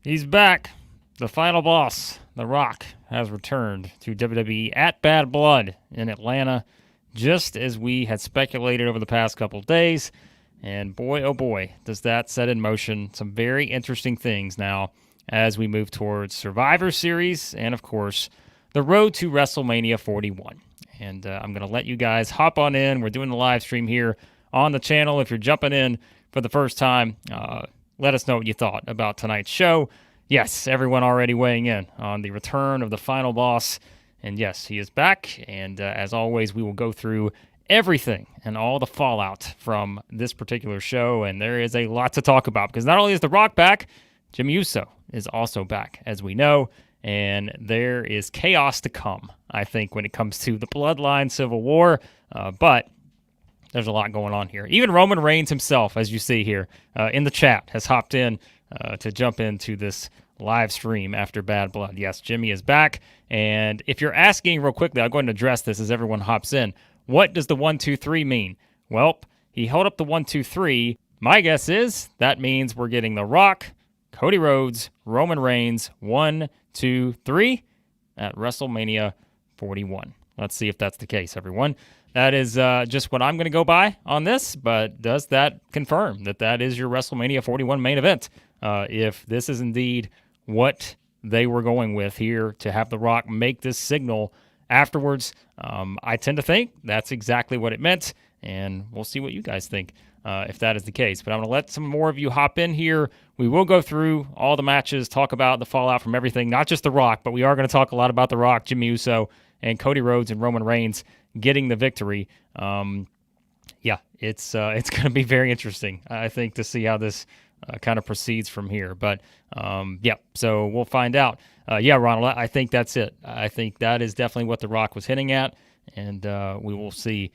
He's back. The final boss, The Rock, has returned to WWE at Bad Blood in Atlanta, just as we had speculated over the past couple days. And boy, oh boy, does that set in motion some very interesting things now as we move towards Survivor Series and, of course, the road to WrestleMania 41. And I'm going to let you guys hop on in. We're doing the live stream here on the channel. If you're jumping in for the first time, let us know what you thought about tonight's show. Yes, everyone already weighing in on the return of the final boss. And yes, he is back. And as always, we will go through everything and all the fallout from this particular show. And there is a lot to talk about because not only is The Rock back, Jimmy Uso is also back, as we know. And there is chaos to come, I think, when it comes to the Bloodline Civil War. But there's a lot going on here. Even Roman Reigns himself, as you see here in the chat, has hopped in to jump into this live stream after Bad Blood. Yes, Jimmy is back. And if you're asking real quickly, I'll go ahead and address this as everyone hops in. What does the 1, 2, 3 mean? Well, he held up the 1, 2, 3. My guess is that means we're getting The Rock, Cody Rhodes, Roman Reigns, 1, 2, 3 at WrestleMania 41. Let's see if that's the case, everyone. That is just what I'm going to go by on this, but does that confirm that that is your WrestleMania 41 main event? If this is indeed what they were going with here to have The Rock make this signal afterwards, I tend to think that's exactly what it meant, and we'll see what you guys think if that is the case. But I'm going to let some more of you hop in here. We will go through all the matches, talk about the fallout from everything, not just The Rock, but we are going to talk a lot about The Rock, Jimmy Uso, and Cody Rhodes and Roman Reigns getting the victory. It's going to be very interesting, I think, to see how this kind of proceeds from here. But, so we'll find out. Ronald, I think that's it. I think that is definitely what The Rock was hitting at, and we will see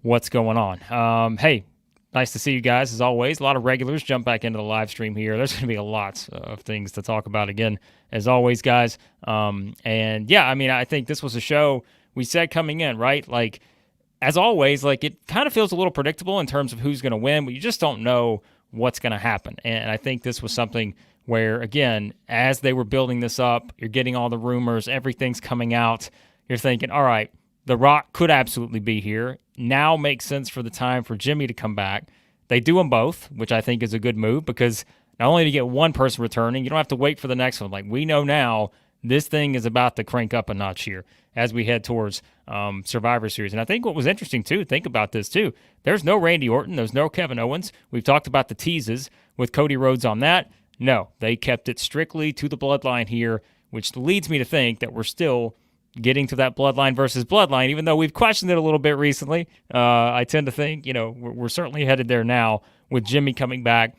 what's going on. Hey, nice to see you guys, as always. A lot of regulars jump back into the live stream here. There's going to be a lot of things to talk about again, as always, guys. I think this was a show we said coming in, right? Like, as always, like, it kind of feels a little predictable in terms of who's going to win, but you just don't know what's going to happen. And I think this was something where, again, as they were building this up, you're getting all the rumors, everything's coming out. You're thinking, all right, The Rock could absolutely be here. Now makes sense for the time for Jimmy to come back. They do them both, which I think is a good move, because not only do you get one person returning, you don't have to wait for the next one. Like, we know now this thing is about to crank up a notch here as we head towards Survivor Series. And I think what was interesting, too, think about this, too. There's no Randy Orton. There's no Kevin Owens. We've talked about the teases with Cody Rhodes on that. No, they kept it strictly to the Bloodline here, which leads me to think that we're still getting to that Bloodline versus Bloodline, even though we've questioned it a little bit recently. I tend to think, we're certainly headed there now with Jimmy coming back.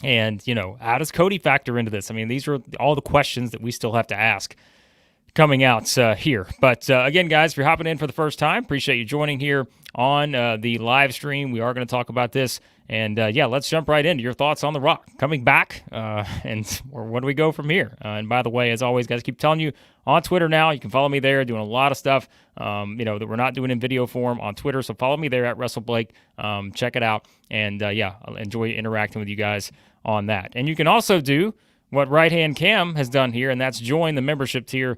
And, how does Cody factor into this? I mean, these are all the questions that we still have to ask coming out here. But again, guys, if you're hopping in for the first time, appreciate you joining here on the live stream. We are going to talk about this. And let's jump right into your thoughts on The Rock coming back. And where do we go from here? And by the way, as always, guys, keep telling you on Twitter now. You can follow me there, doing a lot of stuff, that we're not doing in video form on Twitter. So follow me there at WrestleBlake. Check it out. And I'll enjoy interacting with you guys on that. And you can also do what Right Hand Cam has done here, and that's join the membership tier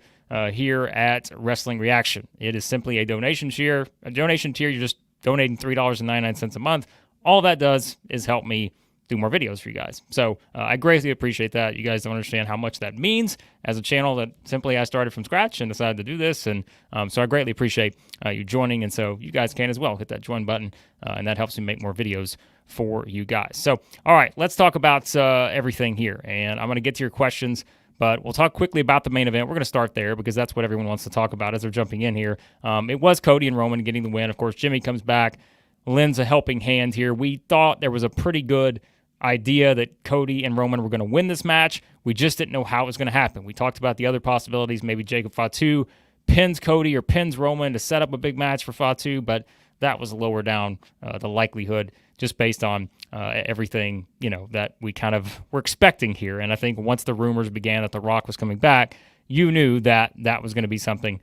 here at Wrestling Reaction. It is simply a donation tier. You're just donating $3.99 a month. All that does is help me do more videos for you guys. So I greatly appreciate that. You guys don't understand how much that means as a channel that simply I started from scratch and decided to do this. And so I greatly appreciate you joining. And so you guys can as well hit that join button, and that helps me make more videos for you guys. So, all right, let's talk about everything here. And I'm going to get to your questions, but we'll talk quickly about the main event. We're going to start there because that's what everyone wants to talk about as they're jumping in here. It was Cody and Roman getting the win. Of course, Jimmy comes back, lends a helping hand here. We thought there was a pretty good idea that Cody and Roman were going to win this match. We just didn't know how it was going to happen. We talked about the other possibilities. Maybe Jacob Fatu pins Cody or pins Roman to set up a big match for Fatu, but that was lower down the likelihood just based on everything, that we kind of were expecting here. And I think once the rumors began that The Rock was coming back, you knew that that was going to be something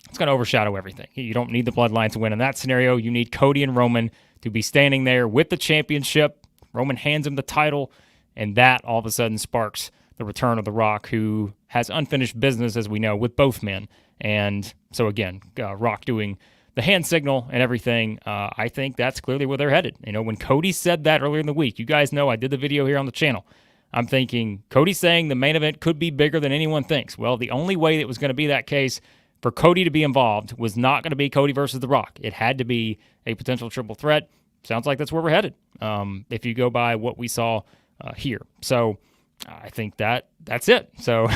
it's going to overshadow everything. You don't need the Bloodline to win in that scenario. You need Cody and Roman to be standing there with the championship. Roman hands him the title, and that all of a sudden sparks the return of The Rock, who has unfinished business, as we know, with both men. And so, again, Rock doing the hand signal and everything, I think that's clearly where they're headed. When Cody said that earlier in the week, you guys know I did the video here on the channel. I'm thinking, Cody saying the main event could be bigger than anyone thinks. Well, the only way that was going to be that case for Cody to be involved was not going to be Cody versus The Rock. It had to be a potential triple threat. Sounds like that's where we're headed, if you go by what we saw here. So I think that's it. So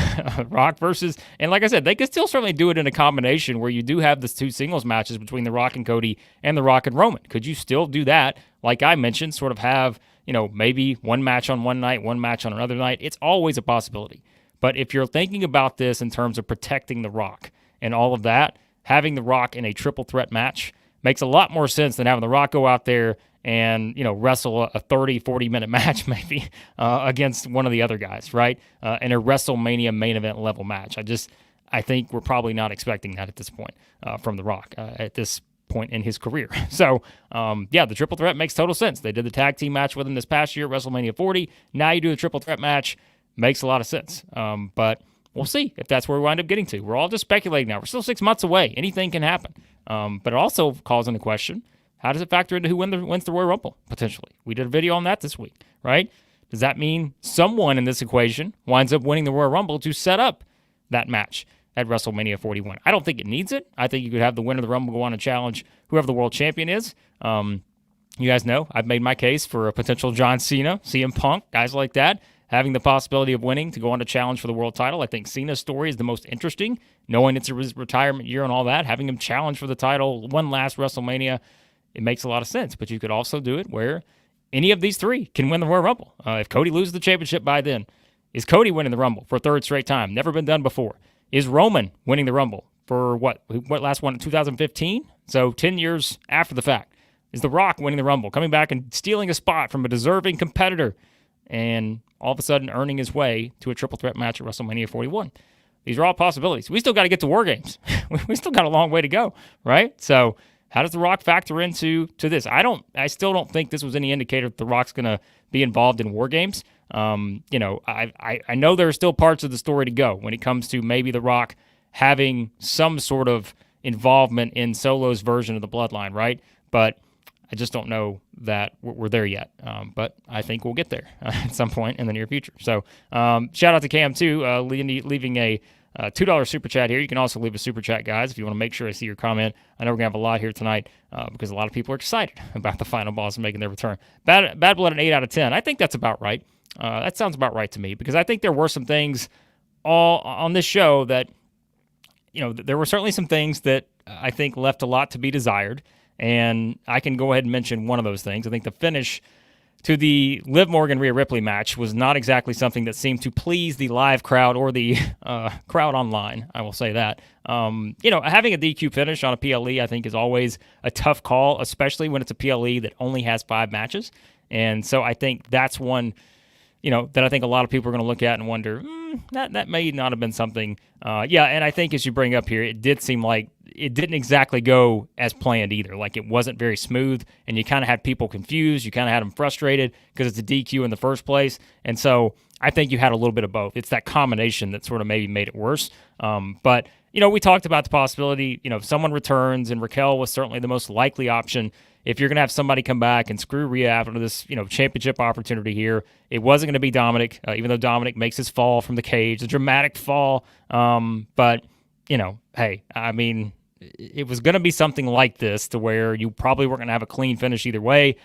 Rock versus, and like I said, they could still certainly do it in a combination where you do have the two singles matches between The Rock and Cody and The Rock and Roman. Could you still do that? Like I mentioned, sort of have, maybe one match on one night, one match on another night. It's always a possibility. But if you're thinking about this in terms of protecting The Rock and all of that, having The Rock in a triple threat match makes a lot more sense than having The Rock go out there and, wrestle a 30, 40-minute match maybe against one of the other guys, right? In a WrestleMania main event level match. I think we're probably not expecting that at this point from The Rock at this point in his career. So, the triple threat makes total sense. They did the tag team match with him this past year at WrestleMania 40. Now you do the triple threat match. Makes a lot of sense. But we'll see if that's where we wind up getting to. We're all just speculating now. We're still 6 months away. Anything can happen. But it also calls into question, how does it factor into who wins the Royal Rumble, potentially? We did a video on that this week, right? Does that mean someone in this equation winds up winning the Royal Rumble to set up that match at WrestleMania 41? I don't think it needs it. I think you could have the winner of the Rumble go on and challenge whoever the world champion is. You guys know I've made my case for a potential John Cena, CM Punk, guys like that, having the possibility of winning to go on to challenge for the world title. I think Cena's story is the most interesting, knowing it's his retirement year and all that, having him challenge for the title one last WrestleMania. It makes a lot of sense, but you could also do it where any of these three can win the Royal Rumble. If Cody loses the championship by then, is Cody winning the Rumble for a third straight time? Never been done before. Is Roman winning the Rumble for what last one in 2015? So 10 years after the fact. Is The Rock winning the Rumble, coming back and stealing a spot from a deserving competitor and all of a sudden earning his way to a triple threat match at WrestleMania 41? These are all possibilities. We still got to get to War Games. We still got a long way to go, right? So how does The Rock factor into this? I still don't think this was any indicator that The Rock's going to be involved in War Games. I know there are still parts of the story to go when it comes to maybe The Rock having some sort of involvement in Solo's version of the Bloodline, right? But I just don't know that we're there yet. But I think we'll get there at some point in the near future. So shout out to Cam, too, leaving a $2 super chat here. You can also leave a super chat, guys, if you want to make sure I see your comment. I know we're going to have a lot here tonight because a lot of people are excited about the Final Boss making their return. Bad Blood an 8 out of 10. I think that's about right. That sounds about right to me because I think there were some things all on this show that, there were certainly some things that I think left a lot to be desired. And I can go ahead and mention one of those things. I think the finish to the Liv Morgan Rhea Ripley match was not exactly something that seemed to please the live crowd or the crowd online. I will say that. Having a DQ finish on a PLE, I think, is always a tough call, especially when it's a PLE that only has 5 matches. And so I think that's one, that I think a lot of people are going to look at and wonder, that may not have been something. And I think as you bring up here, it did seem like it didn't exactly go as planned either. Like it wasn't very smooth, and you kind of had people confused. You kind of had them frustrated because it's a DQ in the first place. And so I think you had a little bit of both. It's that combination that sort of maybe made it worse. But we talked about the possibility, if someone returns, and Raquel was certainly the most likely option. If you're going to have somebody come back and screw Rhea after this, championship opportunity here, it wasn't going to be Dominic, even though Dominic makes his fall from the cage, a dramatic fall. But, hey, I mean, it was going to be something like this to where you probably weren't going to have a clean finish either way.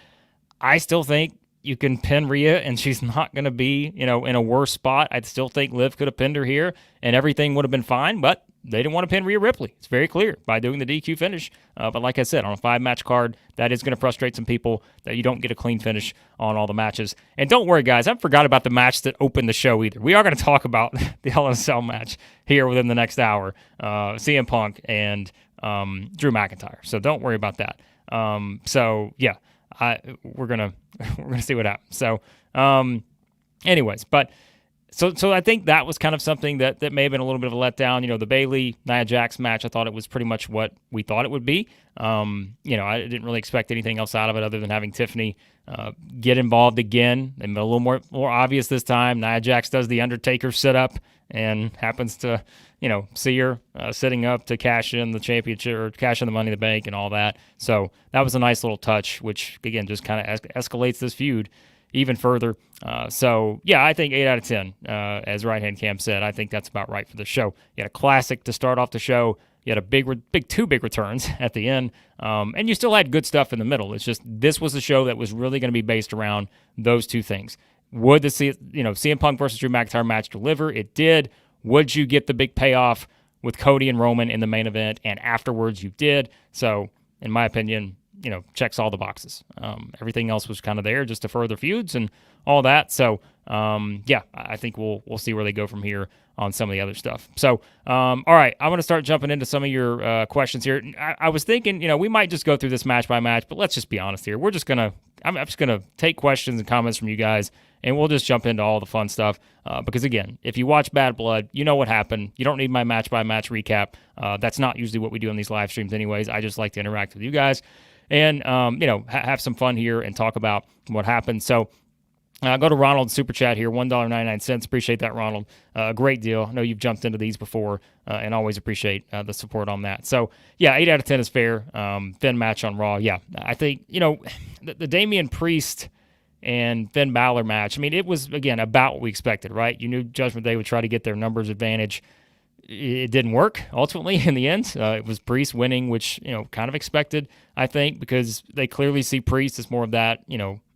I still think you can pin Rhea, and she's not going to be, in a worse spot. I still think Liv could have pinned her here, and everything would have been fine, but they didn't want to pin Rhea Ripley. It's very clear by doing the DQ finish. But like I said, on a 5-match card, that is going to frustrate some people that you don't get a clean finish on all the matches. And don't worry, guys, I forgot about the match that opened the show either. We are going to talk about the Hell in a Cell match here within the next hour. CM Punk and Drew McIntyre. So don't worry about that. We're gonna see what happens. So, anyways, but So I think that was kind of something that may have been a little bit of a letdown. The Bayley Nia Jax match, I thought it was pretty much what we thought it would be. I didn't really expect anything else out of it other than having Tiffany get involved again, and a little more obvious this time. Nia Jax does the Undertaker sit up and happens to see her sitting up to cash in the championship or cash in the Money in the Bank and all that. So that was a nice little touch, which again just kind of escalates this feud even further. I think 8 out of 10, as Right Hand Cam said. I think that's about right for the show. You had a classic to start off the show. You had two big returns at the end, and you still had good stuff in the middle. It's just this was a show that was really going to be based around those two things. Would the CM Punk versus Drew McIntyre match deliver? It did. Would you get the big payoff with Cody and Roman in the main event? And afterwards, you did. So, in my opinion, checks all the boxes. Everything else was kind of there just to further feuds and all that. So, I think we'll see where they go from here on some of the other stuff. So, all right, I'm going to start jumping into some of your questions here. I was thinking, we might just go through this match by match, but let's just be honest here. I'm just going to take questions and comments from you guys, and we'll just jump into all the fun stuff. Because, again, if you watch Bad Blood, you know what happened. You don't need my match-by-match recap. That's not usually what we do on these live streams anyways. I just like to interact with you guys and, have some fun here and talk about what happened. So, go to Ronald's Super Chat here, $1.99. Appreciate that, Ronald. Great deal. I know you've jumped into these before, and always appreciate the support on that. So, 8 out of 10 is fair. Finn match on Raw. Yeah, I think, the Damian Priest and Finn Balor match, it was, again, about what we expected, right? You knew Judgment Day would try to get their numbers advantage. It didn't work, ultimately, in the end. It was Priest winning, which, kind of expected, I think, because they clearly see Priest as more of that,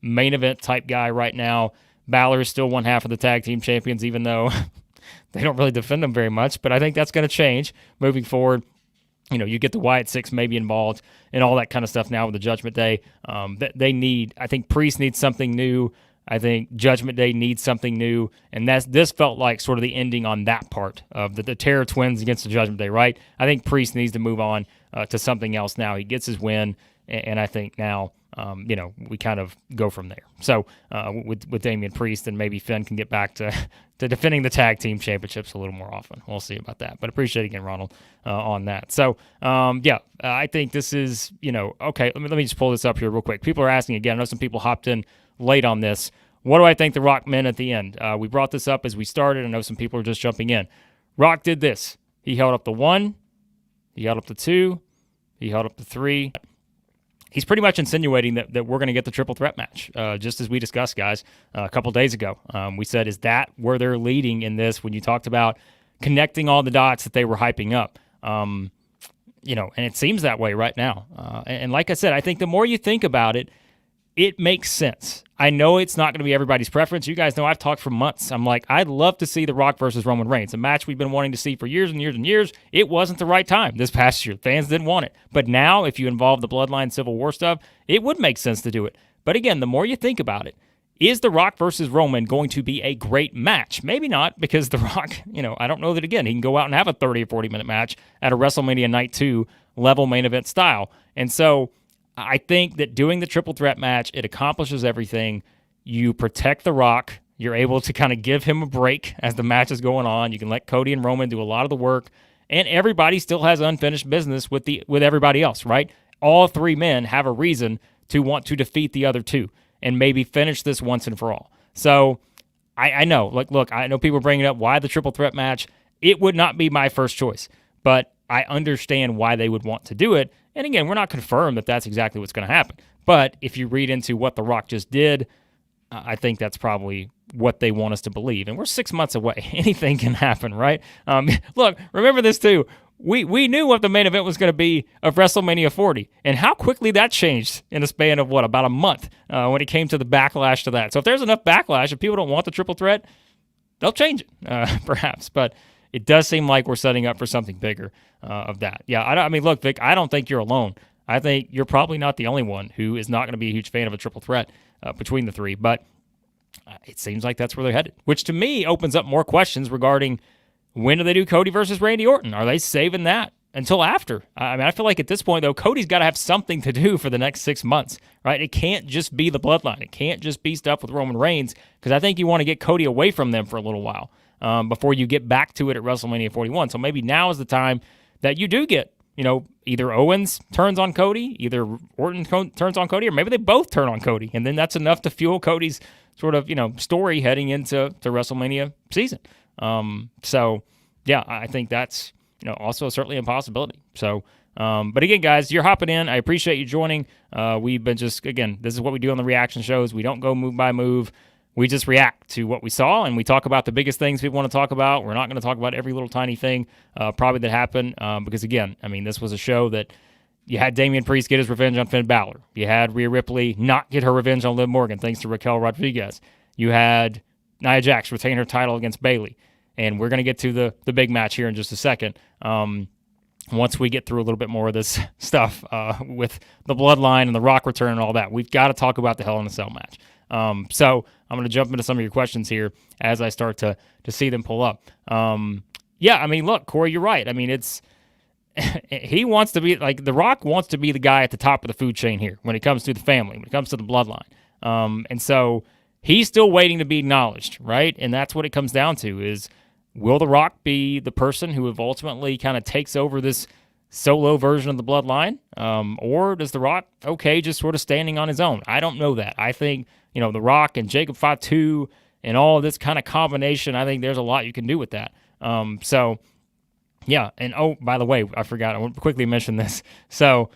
main event type guy right now. Balor is still one half of the tag team champions, even though they don't really defend them very much. But I think that's going to change moving forward. You get the Wyatt Six maybe involved and all that kind of stuff now with the Judgment Day. I think Priest needs something new. I think Judgment Day needs something new. And this felt like sort of the ending on that part of the Terror Twins against the Judgment Day, right? I think Priest needs to move on to something else now. He gets his win, and I think now, we kind of go from there. So with Damian Priest, and maybe Finn can get back to defending the tag team championships a little more often. We'll see about that. But appreciate again, Ronald, on that. So, I think this is, okay, let me just pull this up here real quick. People are asking again. I know some people hopped in late on this. What do I think the Rock meant at the end? We brought this up as we started. I know some people are just jumping in. Rock did this. He held up the 1. He held up the 2. He held up the 3. He's pretty much insinuating that we're going to get the triple threat match, just as we discussed, guys, a couple days ago. We said, is that where they're leading in this when you talked about connecting all the dots that they were hyping up? And it seems that way right now. And like I said, I think the more you think about it, it makes sense. I know it's not going to be everybody's preference. You guys know I've talked for months. I'm like, I'd love to see The Rock versus Roman Reigns, a match we've been wanting to see for years and years and years. It wasn't the right time this past year. Fans didn't want it. But now, if you involve the Bloodline Civil War stuff, it would make sense to do it. But again, the more you think about it, is The Rock versus Roman going to be a great match? Maybe not, because The Rock, I don't know that, again, he can go out and have a 30 or 40-minute match at a WrestleMania Night 2 level main event style. And so I think that doing the triple threat match, it accomplishes everything. You protect The Rock. You're able to kind of give him a break as the match is going on. You can let Cody and Roman do a lot of the work, and everybody still has unfinished business with everybody else, right? All three men have a reason to want to defeat the other two and maybe finish this once and for all. So I know, look, I know people are bringing up why the triple threat match. It would not be my first choice, but I understand why they would want to do it. And again, we're not confirmed that that's exactly what's going to happen. But if you read into what The Rock just did, I think that's probably what they want us to believe. And we're 6 months away. Anything can happen, right? Look, remember this too. We knew what the main event was going to be of WrestleMania 40, and how quickly that changed in a span of, about a month when it came to the backlash to that. So if there's enough backlash, if people don't want the triple threat, they'll change it, perhaps. But it does seem like we're setting up for something bigger of that. Yeah, I mean, look, Vic, I don't think you're alone. I think you're probably not the only one who is not going to be a huge fan of a triple threat between the three, but it seems like that's where they're headed, which to me opens up more questions regarding when do they do Cody versus Randy Orton? Are they saving that until after. I mean, I feel like at this point, though, Cody's got to have something to do for the next 6 months, right? It can't just be the Bloodline. It can't just be stuff with Roman Reigns, because I think you want to get Cody away from them for a little while before you get back to it at WrestleMania 41. So maybe now is the time that you do get, either Owens turns on Cody, either Orton turns on Cody, or maybe they both turn on Cody, and then that's enough to fuel Cody's sort of, story heading into WrestleMania season. So, yeah, I think that's, also certainly a possibility. So, but again, guys, you're hopping in. I appreciate you joining. We've been this is what we do on the reaction shows. We don't go move by move. We just react to what we saw, and we talk about the biggest things we want to talk about. We're not going to talk about every little tiny thing probably that happened because, again, I mean, this was a show that you had Damian Priest get his revenge on Finn Balor. You had Rhea Ripley not get her revenge on Liv Morgan thanks to Raquel Rodriguez. You had Nia Jax retain her title against Bayley. And we're going to get to the big match here in just a second once we get through a little bit more of this stuff with the Bloodline and the Rock return and all that. We've got to talk about the Hell in a Cell match. So I'm going to jump into some of your questions here as I start to see them pull up. Yeah, I mean, look, Corey, you're right. I mean, he wants to be, like, The Rock wants to be the guy at the top of the food chain here when it comes to the family, when it comes to the Bloodline. And so he's still waiting to be acknowledged, right? And that's what it comes down to is, will The Rock be the person who ultimately kind of takes over this solo version of the Bloodline? Or does The Rock, just sort of standing on his own? I don't know that. I think, The Rock and Jacob Fatu and all of this kind of combination, I think there's a lot you can do with that. So, yeah. And, by the way, I forgot. I want to quickly mention this. So,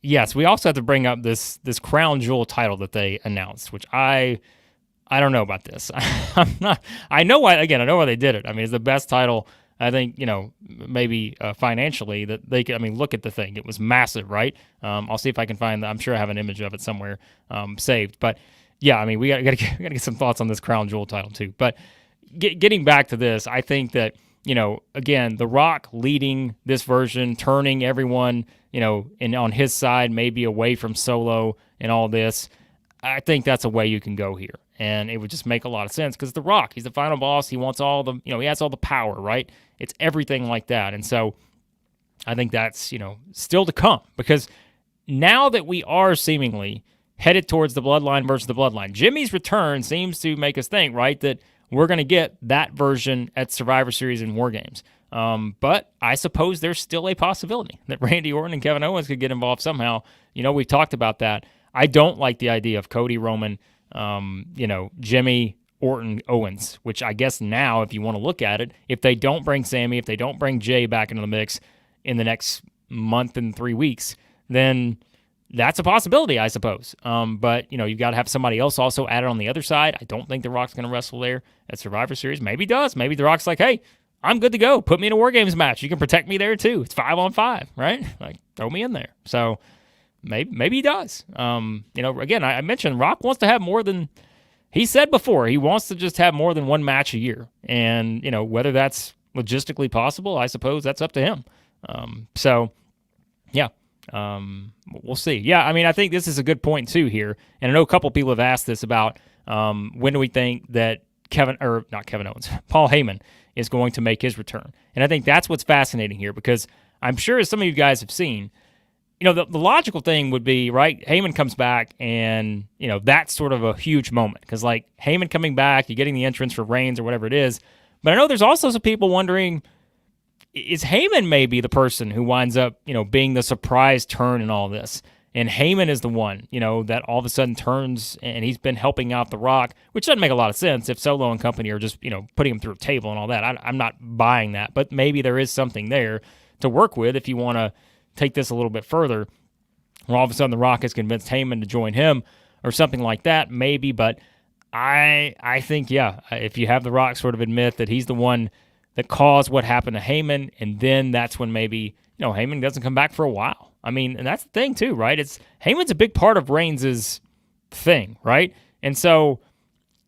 yes, we also have to bring up this crown jewel title that they announced, which I don't know about this. I know why they did it. I mean, it's the best title, I think, maybe financially that they could. I mean, look at the thing. It was massive, right? I'll see if I can find that. I'm sure I have an image of it somewhere saved. But, yeah, I mean, we got to get some thoughts on this crown jewel title, too. But getting back to this, I think that, again, The Rock leading this version, turning everyone, and on his side, maybe away from Solo and all this, I think that's a way you can go here. And it would just make a lot of sense because The Rock, he's the final boss. He wants all the, he has all the power, right? It's everything like that. And so I think that's, still to come because now that we are seemingly headed towards the Bloodline versus the Bloodline, Jimmy's return seems to make us think, right, that we're going to get that version at Survivor Series and War Games. But I suppose there's still a possibility that Randy Orton and Kevin Owens could get involved somehow. We've talked about that. I don't like the idea of Cody, Roman, Jimmy, Orton, Owens, which I guess now, if you want to look at it, if they don't bring Sammy, if they don't bring Jay back into the mix in the next month and 3 weeks, then that's a possibility, I suppose. But, you've got to have somebody else also added on the other side. I don't think The Rock's going to wrestle there at Survivor Series. Maybe he does. Maybe The Rock's like, hey, I'm good to go. Put me in a War Games match. You can protect me there too. It's 5-on-5, right? Like, throw me in there. So maybe he does. Again, I mentioned Rock wants to have more than he said before. He wants to just have more than one match a year. And, whether that's logistically possible, I suppose that's up to him. Yeah. We'll see. Yeah, I mean, I think this is a good point too here. And I know a couple people have asked this about when do we think that Paul Heyman is going to make his return. And I think that's what's fascinating here because I'm sure as some of you guys have seen, the logical thing would be, right, Heyman comes back and, that's sort of a huge moment because, like, Heyman coming back, you're getting the entrance for Reigns or whatever it is. But I know there's also some people wondering, is Heyman maybe the person who winds up, being the surprise turn in all this? And Heyman is the one, that all of a sudden turns and he's been helping out The Rock, which doesn't make a lot of sense if Solo and company are just, putting him through a table and all that. I'm not buying that, but maybe there is something there to work with if you want to take this a little bit further, where all of a sudden The Rock has convinced Heyman to join him or something like that, maybe. But I think, yeah, if you have The Rock sort of admit that he's the one that caused what happened to Heyman, and then that's when maybe, Heyman doesn't come back for a while. I mean, and that's the thing too, right? Heyman's a big part of Reigns' thing, right? And so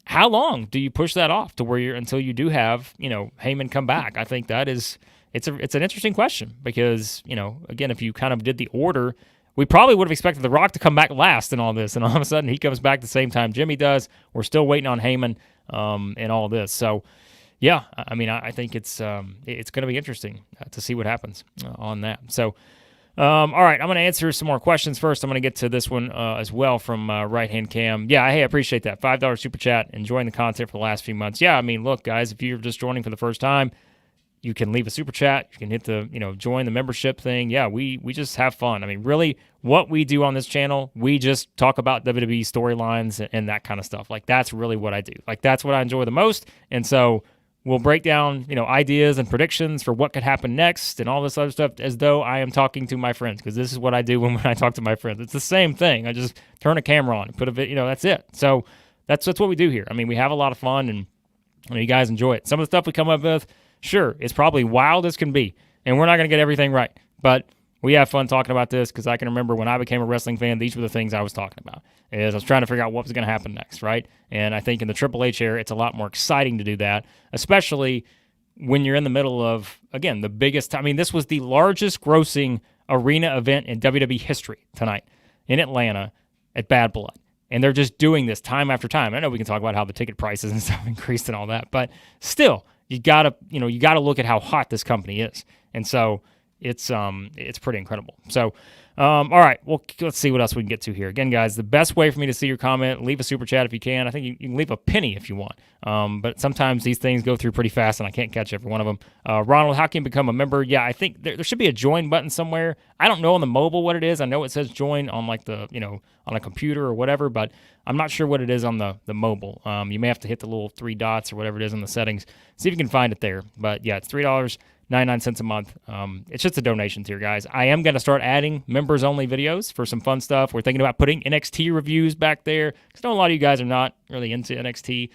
how long do you push that off to where until you do have, Heyman come back? I think that is, it's an interesting question because, again, if you kind of did the order, we probably would have expected The Rock to come back last in all this, and all of a sudden he comes back the same time Jimmy does. We're still waiting on Heyman and all this. So, yeah, I mean, I think it's going to be interesting to see what happens on that. So, all right, I'm going to answer some more questions first. I'm going to get to this one as well from Right Hand Cam. Yeah, hey, I appreciate that. $5 super chat, enjoying the content for the last few months. Yeah, I mean, look, guys, if you're just joining for the first time, you can leave a super chat. You can hit the, join the membership thing. Yeah, we just have fun. I mean, really, what we do on this channel, we just talk about WWE storylines and that kind of stuff. Like, that's really what I do. Like, that's what I enjoy the most. And so we'll break down, ideas and predictions for what could happen next and all this other stuff as though I am talking to my friends, because this is what I do when I talk to my friends. It's the same thing. I just turn a camera on and put a video, that's it. So that's what we do here. I mean, we have a lot of fun, and you guys enjoy it. Some of the stuff we come up with, sure, it's probably wild as can be, and we're not going to get everything right, but we have fun talking about this, because I can remember when I became a wrestling fan, these were the things I was talking about. Is I was trying to figure out what was going to happen next, right? And I think in the Triple H era, it's a lot more exciting to do that, especially when you're in the middle of, again, the biggest, I mean, this was the largest grossing arena event in WWE history tonight in Atlanta at Bad Blood. And they're just doing this time after time. I know we can talk about how the ticket prices and stuff increased and all that, but still, you gotta look at how hot this company is. And so it's pretty incredible. So, all right, well, let's see what else we can get to here. Again, guys, the best way for me to see your comment, leave a super chat if you can. I think you can leave a penny if you want. But sometimes these things go through pretty fast, and I can't catch every one of them. Ronald, how can you become a member? Yeah, I think there should be a join button somewhere. I don't know on the mobile what it is. I know it says join on like the, on a computer or whatever, but I'm not sure what it is on the mobile. You may have to hit the little 3 dots or whatever it is in the settings. See if you can find it there. But yeah, it's $3.99 a month. It's just a donation tier, guys. I am going to start adding members-only videos for some fun stuff. We're thinking about putting NXT reviews back there, because I know a lot of you guys are not really into NXT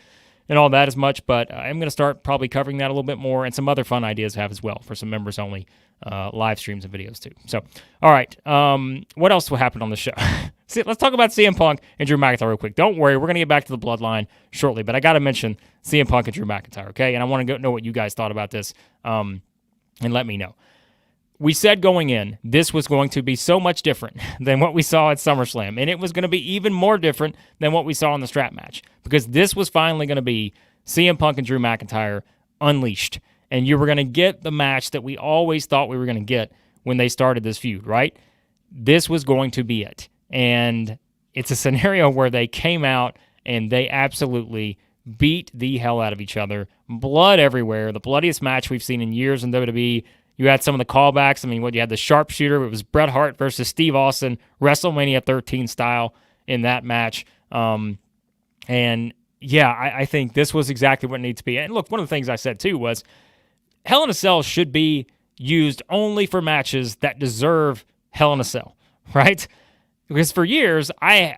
and all that as much, but I'm going to start probably covering that a little bit more, and some other fun ideas I have as well for some members-only live streams and videos too. So, all right, what else will happen on the show? See, let's talk about CM Punk and Drew McIntyre real quick. Don't worry, we're going to get back to the Bloodline shortly, but I got to mention CM Punk and Drew McIntyre, okay? And I want to know what you guys thought about this, and let me know. We said going in, this was going to be so much different than what we saw at SummerSlam, and it was going to be even more different than what we saw in the strap match, because this was finally going to be CM Punk and Drew McIntyre unleashed, and you were going to get the match that we always thought we were going to get when they started this feud, right? This was going to be it, and it's a scenario where they came out and they absolutely beat the hell out of each other. Blood everywhere. The bloodiest match we've seen in years in WWE. You had some of the callbacks. I mean, you had the sharpshooter. It was Bret Hart versus Steve Austin, WrestleMania 13 style in that match. And yeah, I think this was exactly what it needs to be. And look, one of the things I said too was Hell in a Cell should be used only for matches that deserve Hell in a Cell, right? Because for years, I'll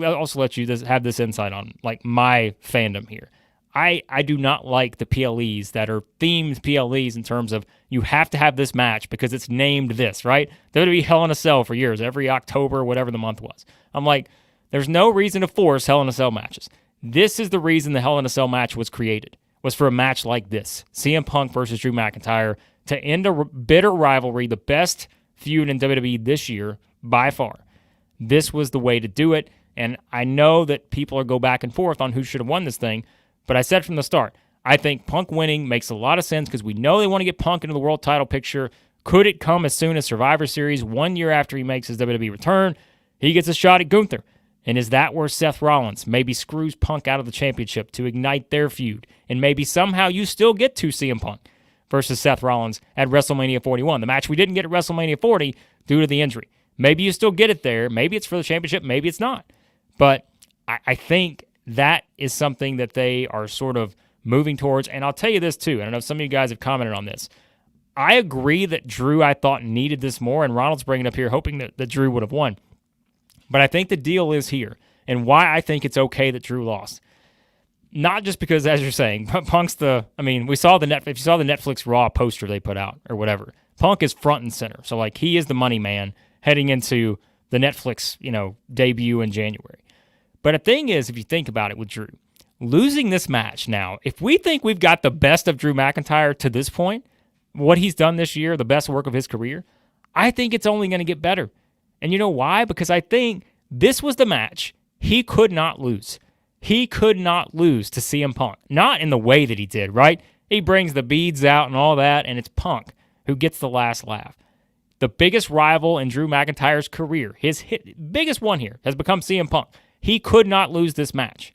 also let you have this insight on like my fandom here. I do not like the PLEs that are themed PLEs in terms of you have to have this match because it's named this, right? WWE Hell in a Cell for years, every October, whatever the month was. I'm like, there's no reason to force Hell in a Cell matches. This is the reason the Hell in a Cell match was created, was for a match like this. CM Punk versus Drew McIntyre to end a bitter rivalry, the best feud in WWE this year by far. This was the way to do it, and I know that people will go back and forth on who should have won this thing, but I said from the start, I think Punk winning makes a lot of sense because we know they want to get Punk into the world title picture. Could it come as soon as Survivor Series, 1 year after he makes his WWE return? He gets a shot at Gunther. And is that where Seth Rollins maybe screws Punk out of the championship to ignite their feud? And maybe somehow you still get to CM Punk versus Seth Rollins at WrestleMania 41, the match we didn't get at WrestleMania 40 due to the injury. Maybe you still get it there. Maybe it's for the championship. Maybe it's not. But I think that is something that they are sort of moving towards. And I'll tell you this too, and I know some of you guys have commented on this. I agree that Drew, I thought, needed this more, and Ronald's bringing it up here hoping that Drew would have won. But I think the deal is here, and why I think it's okay that Drew lost. Not just because, as you're saying, Punk's we saw if you saw the Netflix Raw poster they put out or whatever, Punk is front and center. So, like, he is the money man heading into the Netflix, debut in January. But the thing is, if you think about it with Drew, losing this match now, if we think we've got the best of Drew McIntyre to this point, what he's done this year, the best work of his career, I think it's only going to get better. And you know why? Because I think this was the match he could not lose. He could not lose to CM Punk. Not in the way that he did, right? He brings the beads out and all that, and it's Punk who gets the last laugh. The biggest rival in Drew McIntyre's career, biggest one here, has become CM Punk. He could not lose this match,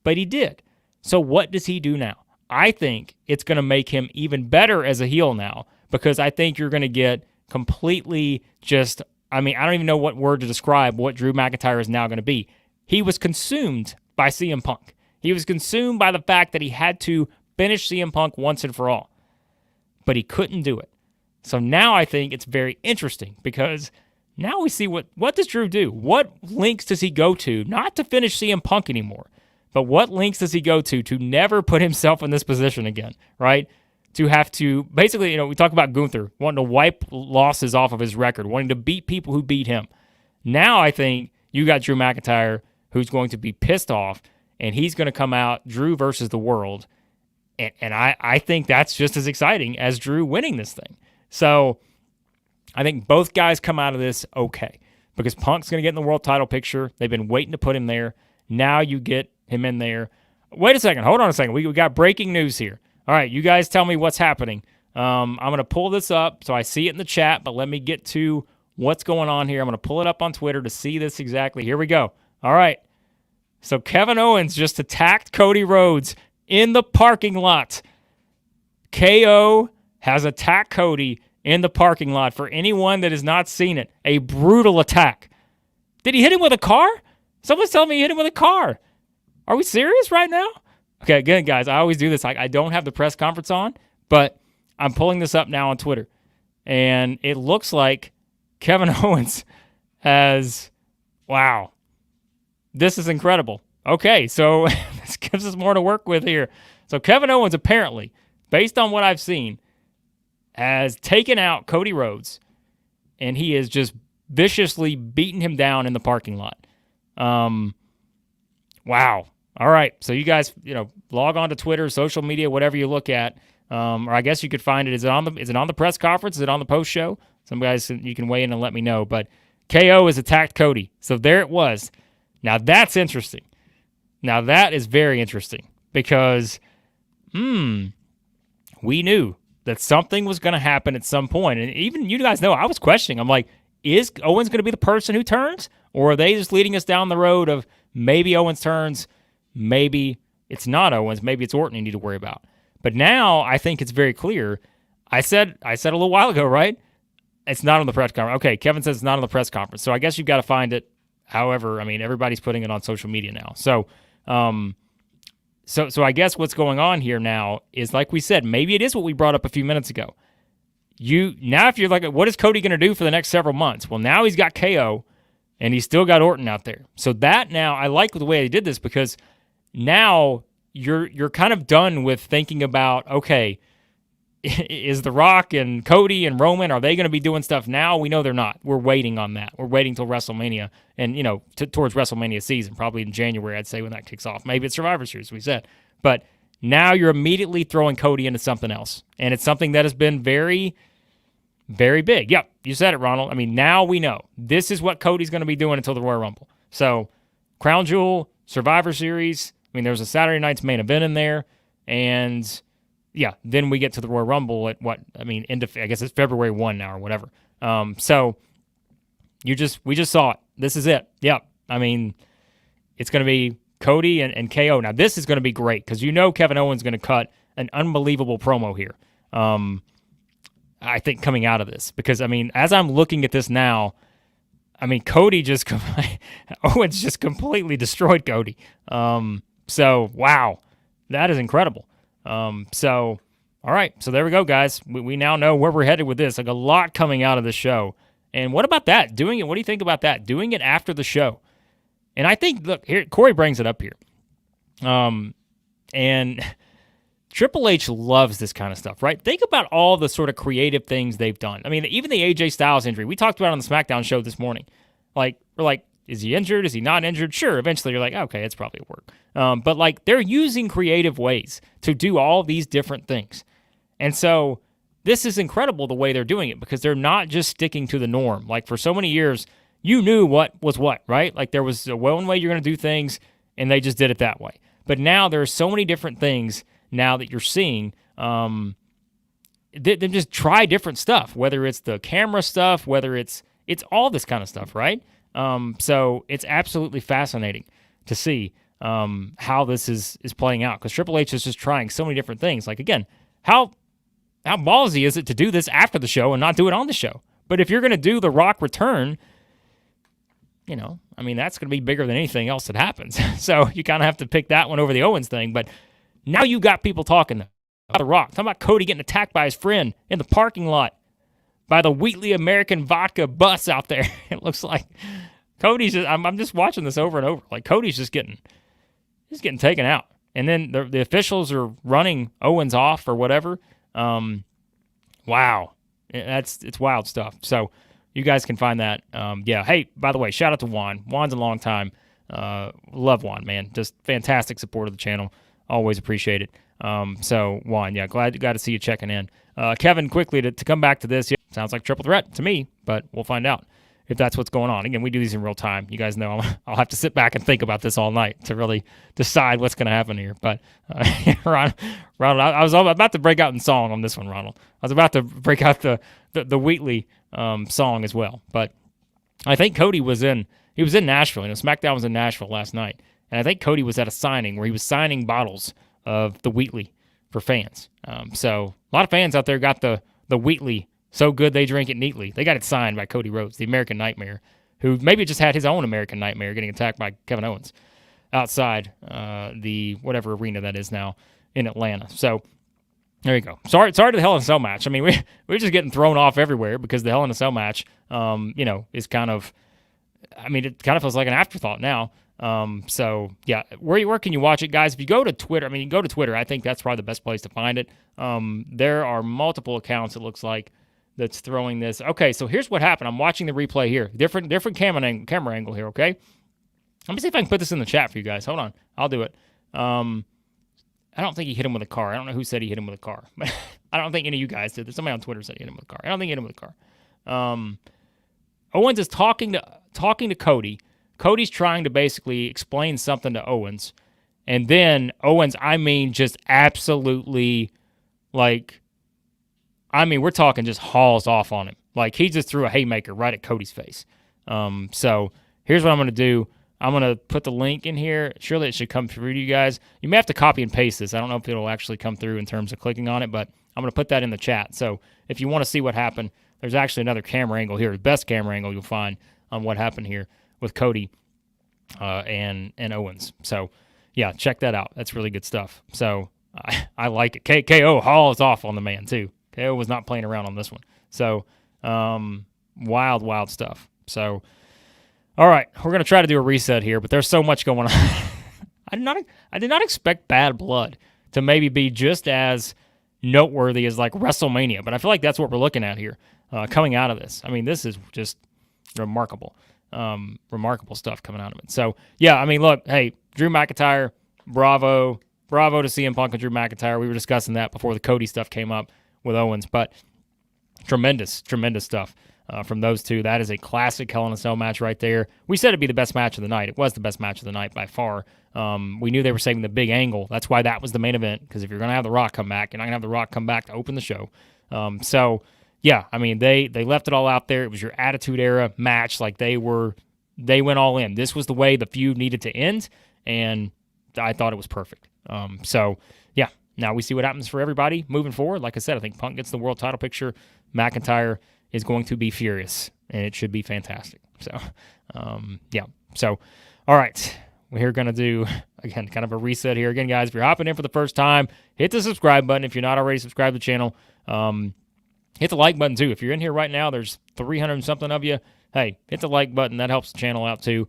but he did. So what does he do now? I think it's going to make him even better as a heel now, because I think you're going to get completely just, I don't even know what word to describe what Drew McIntyre is now going to be. He was consumed by CM Punk. He was consumed by the fact that he had to finish CM Punk once and for all, but he couldn't do it. So now I think it's very interesting, because now we see what does Drew do? What links does he go to, not to finish CM Punk anymore, but what links does he go to never put himself in this position again, right? To have to, basically, we talk about Gunther wanting to wipe losses off of his record, wanting to beat people who beat him. Now I think you got Drew McIntyre who's going to be pissed off, and he's going to come out Drew versus the world, and I think that's just as exciting as Drew winning this thing. So I think both guys come out of this okay, because Punk's going to get in the world title picture. They've been waiting to put him there. Now you get him in there. Wait a second. Hold on a second. We got breaking news here. All right, you guys tell me what's happening. I'm going to pull this up so I see it in the chat, but let me get to what's going on here. I'm going to pull it up on Twitter to see this exactly. Here we go. All right. So Kevin Owens just attacked Cody Rhodes in the parking lot. KO has attacked Cody in the parking lot. For anyone that has not seen it, a brutal attack. Did he hit him with a car? Someone's telling me he hit him with a car. Are we serious right now? Okay, again, guys, I always do this. I don't have the press conference on, but I'm pulling this up now on Twitter. And it looks like Kevin Owens has, wow, this is incredible. Okay, so this gives us more to work with here. So Kevin Owens apparently, based on what I've seen, has taken out Cody Rhodes, and he is just viciously beating him down in the parking lot. Wow. All right. So you guys, log on to Twitter, social media, whatever you look at, or I guess you could find it. Is it on the press conference? Is it on the post show? Some guys, you can weigh in and let me know. But KO has attacked Cody. So there it was. Now that's interesting. Now that is very interesting, because we knew that something was going to happen at some point. And even you guys know, I was questioning. I'm like, is Owens going to be the person who turns? Or are they just leading us down the road of maybe Owens turns, maybe it's not Owens, maybe it's Orton you need to worry about. But now I think it's very clear. I said a little while ago, right? It's not on the press conference. Okay, Kevin says it's not on the press conference. So I guess you've got to find it. However, everybody's putting it on social media now. So I guess what's going on here now is, like we said, maybe it is what we brought up a few minutes ago. If you're like, what is Cody going to do for the next several months? Well, now he's got KO, and he's still got Orton out there. So that now, I like the way they did this, because now you're kind of done with thinking about, okay, is The Rock and Cody and Roman, are they going to be doing stuff now? We know they're not. We're waiting on that. We're waiting till WrestleMania and, towards WrestleMania season, probably in January, I'd say, when that kicks off. Maybe it's Survivor Series, we said. But now you're immediately throwing Cody into something else. And it's something that has been very, very big. Yep, you said it, Ronald. Now we know. This is what Cody's going to be doing until the Royal Rumble. So, Crown Jewel, Survivor Series. There's a Saturday night's main event in there. And yeah, then we get to the Royal Rumble at I guess it's February 1 now or whatever. So we just saw it. This is it. Yep. It's going to be Cody and KO. Now this is going to be great, because Kevin Owens is going to cut an unbelievable promo here. I think coming out of this, because as I'm looking at this now, Cody Owens just completely destroyed Cody. So wow, that is incredible. So, all right. So there we go, guys. We now know where we're headed with this. Like, a lot coming out of the show. And what about that? Doing it. What do you think about that? Doing it after the show. And I think, look, here, Corey brings it up here. And Triple H loves this kind of stuff, right? Think about all the sort of creative things they've done. Even the AJ Styles injury, we talked about it on the SmackDown show this morning. We're like, is he injured? Is he not injured? Sure. Eventually you're like, okay, it's probably at work. But they're using creative ways to do all these different things. And so this is incredible the way they're doing it, because they're not just sticking to the norm. For so many years, you knew what was what, right? There was one way you're going to do things, and they just did it that way. But now there are so many different things now that you're seeing. They just try different stuff, whether it's the camera stuff, whether it's all this kind of stuff, right? So it's absolutely fascinating to see how this is playing out, because Triple H is just trying so many different things. Like, again, how ballsy is it to do this after the show and not do it on the show? But if you're going to do the Rock return, that's going to be bigger than anything else that happens. So you kind of have to pick that one over the Owens thing. But now you got people talking about the Rock, talking about Cody getting attacked by his friend in the parking lot by the Wheatley American Vodka bus out there. It looks like Cody's just, I'm just watching this over and over. Like, Cody's just getting taken out. And then the officials are running Owens off or whatever. Wow. It's wild stuff. So you guys can find that. Hey, by the way, shout out to Juan. Juan's a long time. Love Juan, man. Just fantastic support of the channel. Always appreciate it. So Juan, glad to see you checking in. Kevin, quickly to come back to this. Sounds like triple threat to me, but we'll find out if that's what's going on. Again, we do these in real time. You guys know I'll have to sit back and think about this all night to really decide what's going to happen here. But Ronald, I was about to break out in song on this one, Ronald. I was about to break out the Wheatley song as well. But I think Cody was in Nashville. SmackDown was in Nashville last night, and I think Cody was at a signing where he was signing bottles of the Wheatley for fans. So a lot of fans out there got the Wheatley so good they drink it neatly. They got it signed by Cody Rhodes, the American Nightmare, who maybe just had his own American Nightmare getting attacked by Kevin Owens outside the whatever arena that is now in Atlanta. So there you go. Sorry to the Hell in a Cell match. I mean, we're just getting thrown off everywhere because the Hell in a Cell match, is kind of, it kind of feels like an afterthought now. So yeah, where can you watch it, guys? If you go to Twitter, you can go to Twitter. I think that's probably the best place to find it. There are multiple accounts, it looks like, that's throwing this. Okay, so here's what happened. I'm watching the replay here. Different camera angle here, okay? Let me see if I can put this in the chat for you guys. Hold on. I'll do it. I don't think he hit him with a car. I don't know who said he hit him with a car. I don't think any of you guys did. Somebody on Twitter said he hit him with a car. I don't think he hit him with a car. Owens is talking to Cody. Cody's trying to basically explain something to Owens. And then Owens, just absolutely, we're talking just hauls off on him. Like, he just threw a haymaker right at Cody's face. So here's what I'm going to do. I'm going to put the link in here. Surely it should come through to you guys. You may have to copy and paste this. I don't know if it'll actually come through in terms of clicking on it, but I'm going to put that in the chat. So if you want to see what happened, there's actually another camera angle here, the best camera angle you'll find on what happened here with Cody and Owens. So, yeah, check that out. That's really good stuff. So I like it. KO hauls off on the man, too. KO was not playing around on this one. So, wild stuff. So, all right, we're going to try to do a reset here, but there's so much going on. I did not expect Bad Blood to maybe be just as noteworthy as like WrestleMania, but I feel like that's what we're looking at here coming out of this. This is just remarkable stuff coming out of it. So, yeah, look, hey, Drew McIntyre, bravo to CM Punk and Drew McIntyre. We were discussing that before the Cody stuff came up with Owens, but tremendous stuff from those two. That is a classic Hell in a Cell match right there. We said it'd be the best match of the night. It was the best match of the night by far. We knew they were saving the big angle. That's why that was the main event, because if you're going to have The Rock come back, you're not going to have The Rock come back to open the show. So, yeah, they left it all out there. It was your Attitude Era match. Like, they went all in. This was the way the feud needed to end, and I thought it was perfect. So, yeah, now we see what happens for everybody moving forward. Like I said, I think Punk gets the world title picture. McIntyre is going to be furious, and it should be fantastic. So, yeah. So, all right. We're going to do, again, kind of a reset here. Again, guys, if you're hopping in for the first time, hit the subscribe button. If you're not already subscribed to the channel, hit the like button, too. If you're in here right now, there's 300 and something of you. Hey, hit the like button. That helps the channel out, too.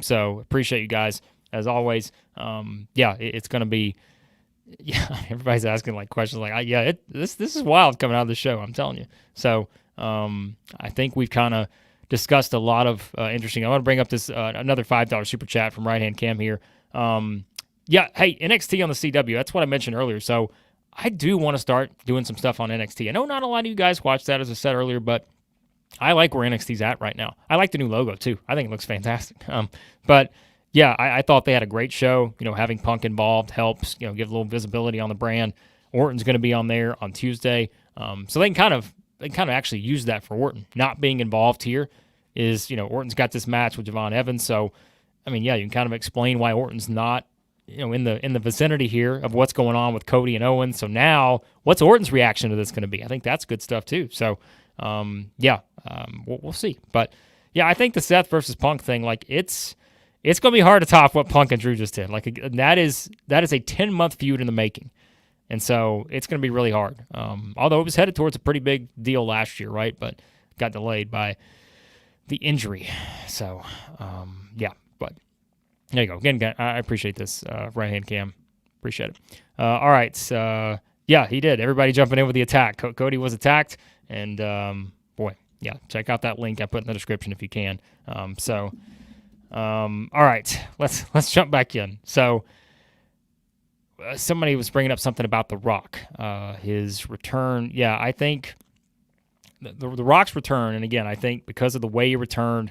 So, appreciate you guys, as always. Yeah, it's going to be, yeah, everybody's asking, questions this is wild coming out of the show, I'm telling you. So, I think we've kind of discussed a lot of interesting. I want to bring up this another $5 super chat from Right Hand Cam here. Yeah, hey, NXT on the CW. That's what I mentioned earlier. So I do want to start doing some stuff on NXT. I know not a lot of you guys watch that, as I said earlier, but I like where NXT's at right now. I like the new logo too. I think it looks fantastic. But yeah, I thought they had a great show. Having Punk involved helps, give a little visibility on the brand. Orton's going to be on there on Tuesday. So they can kind of actually use that for Orton. Not being involved here is, Orton's got this match with Javon Evans. So, I mean, yeah, you can kind of explain why Orton's not, in the vicinity here of what's going on with Cody and Owens. So now, what's Orton's reaction to this going to be? I think that's good stuff too. So, we'll see. But yeah, I think the Seth versus Punk thing, like it's going to be hard to top what Punk and Drew just did. Like that is a 10-month feud in the making. And so it's going to be really hard. Although it was headed towards a pretty big deal last year, right? But got delayed by the injury. So, but there you go. Again, I appreciate this right-hand cam. Appreciate it. All right. He did. Everybody jumping in with the attack. Cody was attacked. And, check out that link I put in the description if you can. All right. Let's jump back in. So, somebody was bringing up something about The Rock, his return. Yeah, I think the Rock's return, and again, I think because of the way he returned,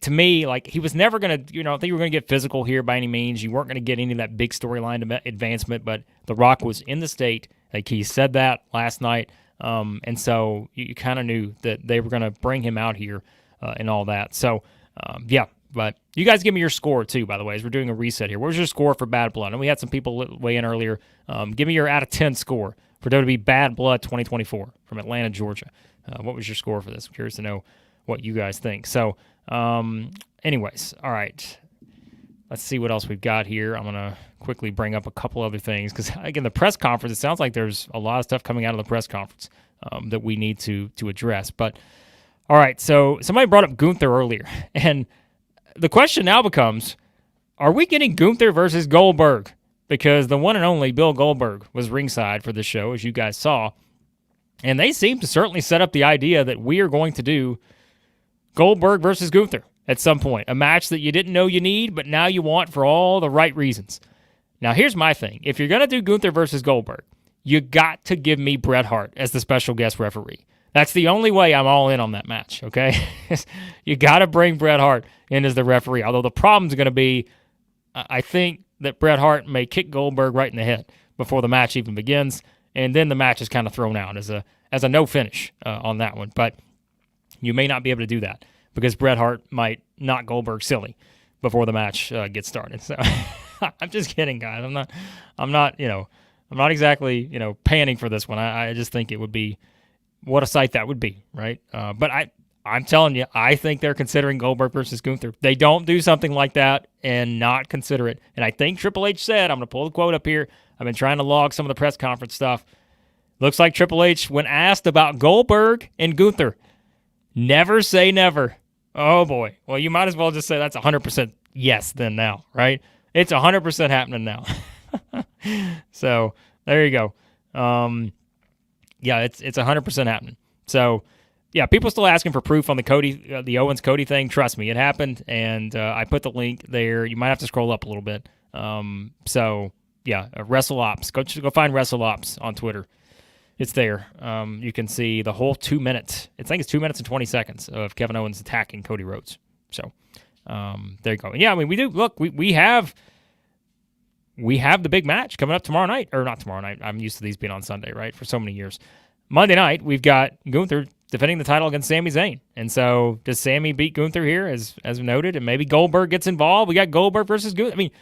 to me, like he was never going to, I think you were going to get physical here by any means. You weren't going to get any of that big storyline advancement, but The Rock was in the state. Like he said that last night, and so you kind of knew that they were going to bring him out here and all that. So, But you guys give me your score, too, by the way, as we're doing a reset here. What was your score for Bad Blood? And we had some people weigh in earlier. Give me your out of 10 score for WWE Bad Blood 2024 from Atlanta, Georgia. What was your score for this? I'm curious to know what you guys think. So, anyways, all right. Let's see what else we've got here. I'm going to quickly bring up a couple other things because, again, the press conference, it sounds like there's a lot of stuff coming out of the press conference that we need to address. But, all right, so somebody brought up Gunther earlier, and the question now becomes, are we getting Gunther versus Goldberg? Because the one and only Bill Goldberg was ringside for the show, as you guys saw. And they seem to certainly set up the idea that we are going to do Goldberg versus Gunther at some point. A match that you didn't know you need, but now you want for all the right reasons. Now, here's my thing. If you're going to do Gunther versus Goldberg, you got to give me Bret Hart as the special guest referee. That's the only way I'm all in on that match, okay? You got to bring Bret Hart in as the referee. Although the problem's going to be, I think that Bret Hart may kick Goldberg right in the head before the match even begins, and then the match is kind of thrown out as a no finish on that one. But you may not be able to do that because Bret Hart might knock Goldberg silly before the match gets started. So I'm just kidding, guys. I'm not exactly panning for this one. I just think it would be. What a sight that would be, right? But I'm telling you, I think they're considering Goldberg versus Gunther. They don't do something like that and not consider it. And I think Triple H said, I'm going to pull the quote up here. I've been trying to log some of the press conference stuff. Looks like Triple H, when asked about Goldberg and Gunther, never say never. Oh, boy. Well, you might as well just say that's 100% yes then now, right? It's 100% happening now. So there you go. Yeah, it's 100% happening. So, yeah, people still asking for proof on the Owens Cody thing. Trust me, it happened, and I put the link there. You might have to scroll up a little bit. WrestleOps. Go find WrestleOps on Twitter. It's there. You can see the whole 2 minutes. I think it's 2 minutes and 20 seconds of Kevin Owens attacking Cody Rhodes. So, there you go. And yeah, I mean, we do. Look, we have the big match coming up tomorrow night. Or not tomorrow night. I'm used to these being on Sunday, right, for so many years. Monday night, we've got Gunther defending the title against Sami Zayn. And so does Sami beat Gunther here, as noted? And maybe Goldberg gets involved. We got Goldberg versus Gunther. I mean,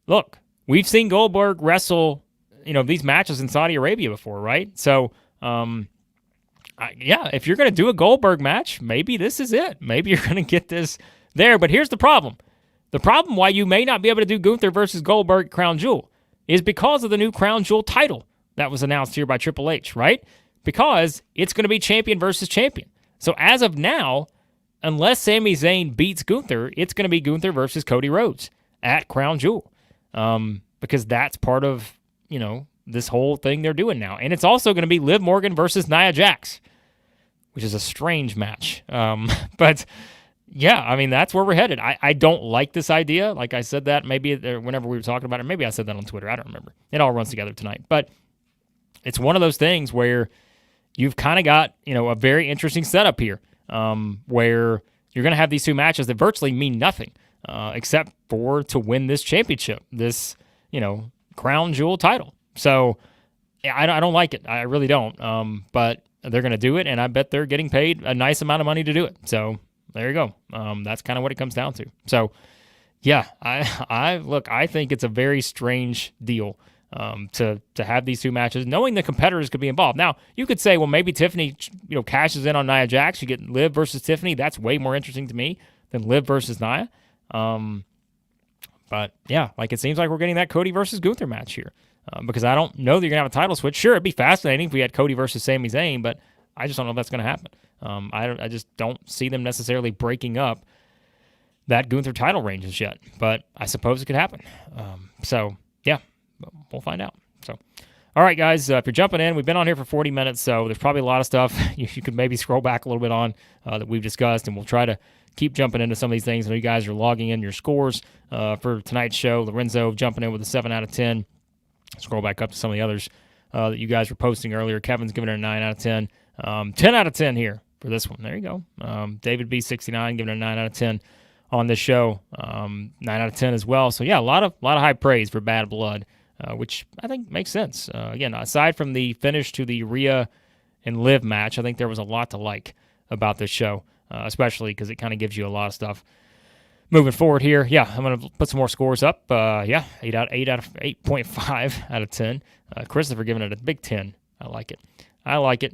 look, we've seen Goldberg wrestle, these matches in Saudi Arabia before, right? So, if you're going to do a Goldberg match, maybe this is it. Maybe you're going to get this there. But here's the problem. The problem why you may not be able to do Gunther versus Goldberg Crown Jewel is because of the new Crown Jewel title that was announced here by Triple H, right? Because it's going to be champion versus champion. So as of now, unless Sami Zayn beats Gunther, it's going to be Gunther versus Cody Rhodes at Crown Jewel. Because that's part of, this whole thing they're doing now. And it's also going to be Liv Morgan versus Nia Jax, which is a strange match. But yeah, I mean, that's where we're headed. I don't like this idea. Like I said that maybe whenever we were talking about it. Maybe I said that on Twitter. I don't remember. It all runs together tonight. But it's one of those things where you've kind of got, a very interesting setup here where you're going to have these two matches that virtually mean nothing. except for to win this championship, this, crown jewel title. So I don't like it. I really don't. But they're going to do it, and I bet they're getting paid a nice amount of money to do it. So there you go. That's kind of what it comes down to. So yeah, I think it's a very strange deal to have these two matches, knowing the competitors could be involved. Now, you could say, well, maybe Tiffany, cashes in on Nia Jax. You get Liv versus Tiffany. That's way more interesting to me than Liv versus Nia. But yeah, it seems like we're getting that Cody versus Gunther match here. Because I don't know that you're going to have a title switch. Sure, it'd be fascinating if we had Cody versus Sami Zayn, but I just don't know if that's going to happen. I just don't see them necessarily breaking up that Gunther title ranges yet, but I suppose it could happen. So, yeah, we'll find out. So, all right, guys, if you're jumping in, we've been on here for 40 minutes, so there's probably a lot of stuff you could maybe scroll back a little bit on that we've discussed, and we'll try to keep jumping into some of these things. I know you guys are logging in your scores for tonight's show. Lorenzo jumping in with a 7 out of 10. Scroll back up to some of the others that you guys were posting earlier. Kevin's giving it a 9 out of 10. 10 out of 10 here for this one. There you go. David B69 giving it a 9 out of 10 on this show. 9 out of 10 as well. So, yeah, a lot of high praise for Bad Blood, which I think makes sense. Again, aside from the finish to the Rhea and Liv match, I think there was a lot to like about this show, especially because it kind of gives you a lot of stuff. Moving forward here, yeah, I'm going to put some more scores up. 8.5 out of 10. Christopher giving it a big 10. I like it.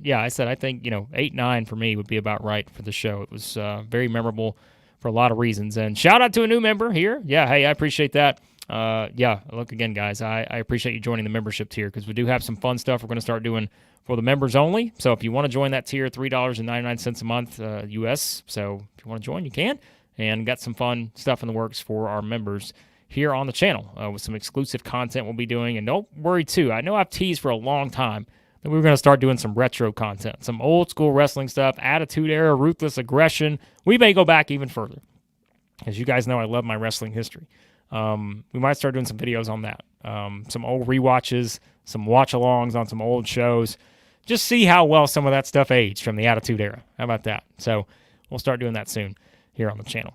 Yeah, I think 8, 9 for me would be about right for the show. It was very memorable for a lot of reasons. And shout out to a new member here. Yeah, hey, I appreciate that. Look again, guys, I appreciate you joining the membership tier because we do have some fun stuff we're going to start doing for the members only. So if you want to join that tier, $3.99 a month US. So if you want to join, you can. And got some fun stuff in the works for our members here on the channel with some exclusive content we'll be doing. And don't worry, too. I know I've teased for a long time that we were going to start doing some retro content, some old-school wrestling stuff, Attitude Era, Ruthless Aggression. We may go back even further. As you guys know, I love my wrestling history. We might start doing some videos on that. Some old rewatches, some watch-alongs on some old shows. Just see how well some of that stuff aged from the Attitude Era. How about that? So we'll start doing that soon here on the channel.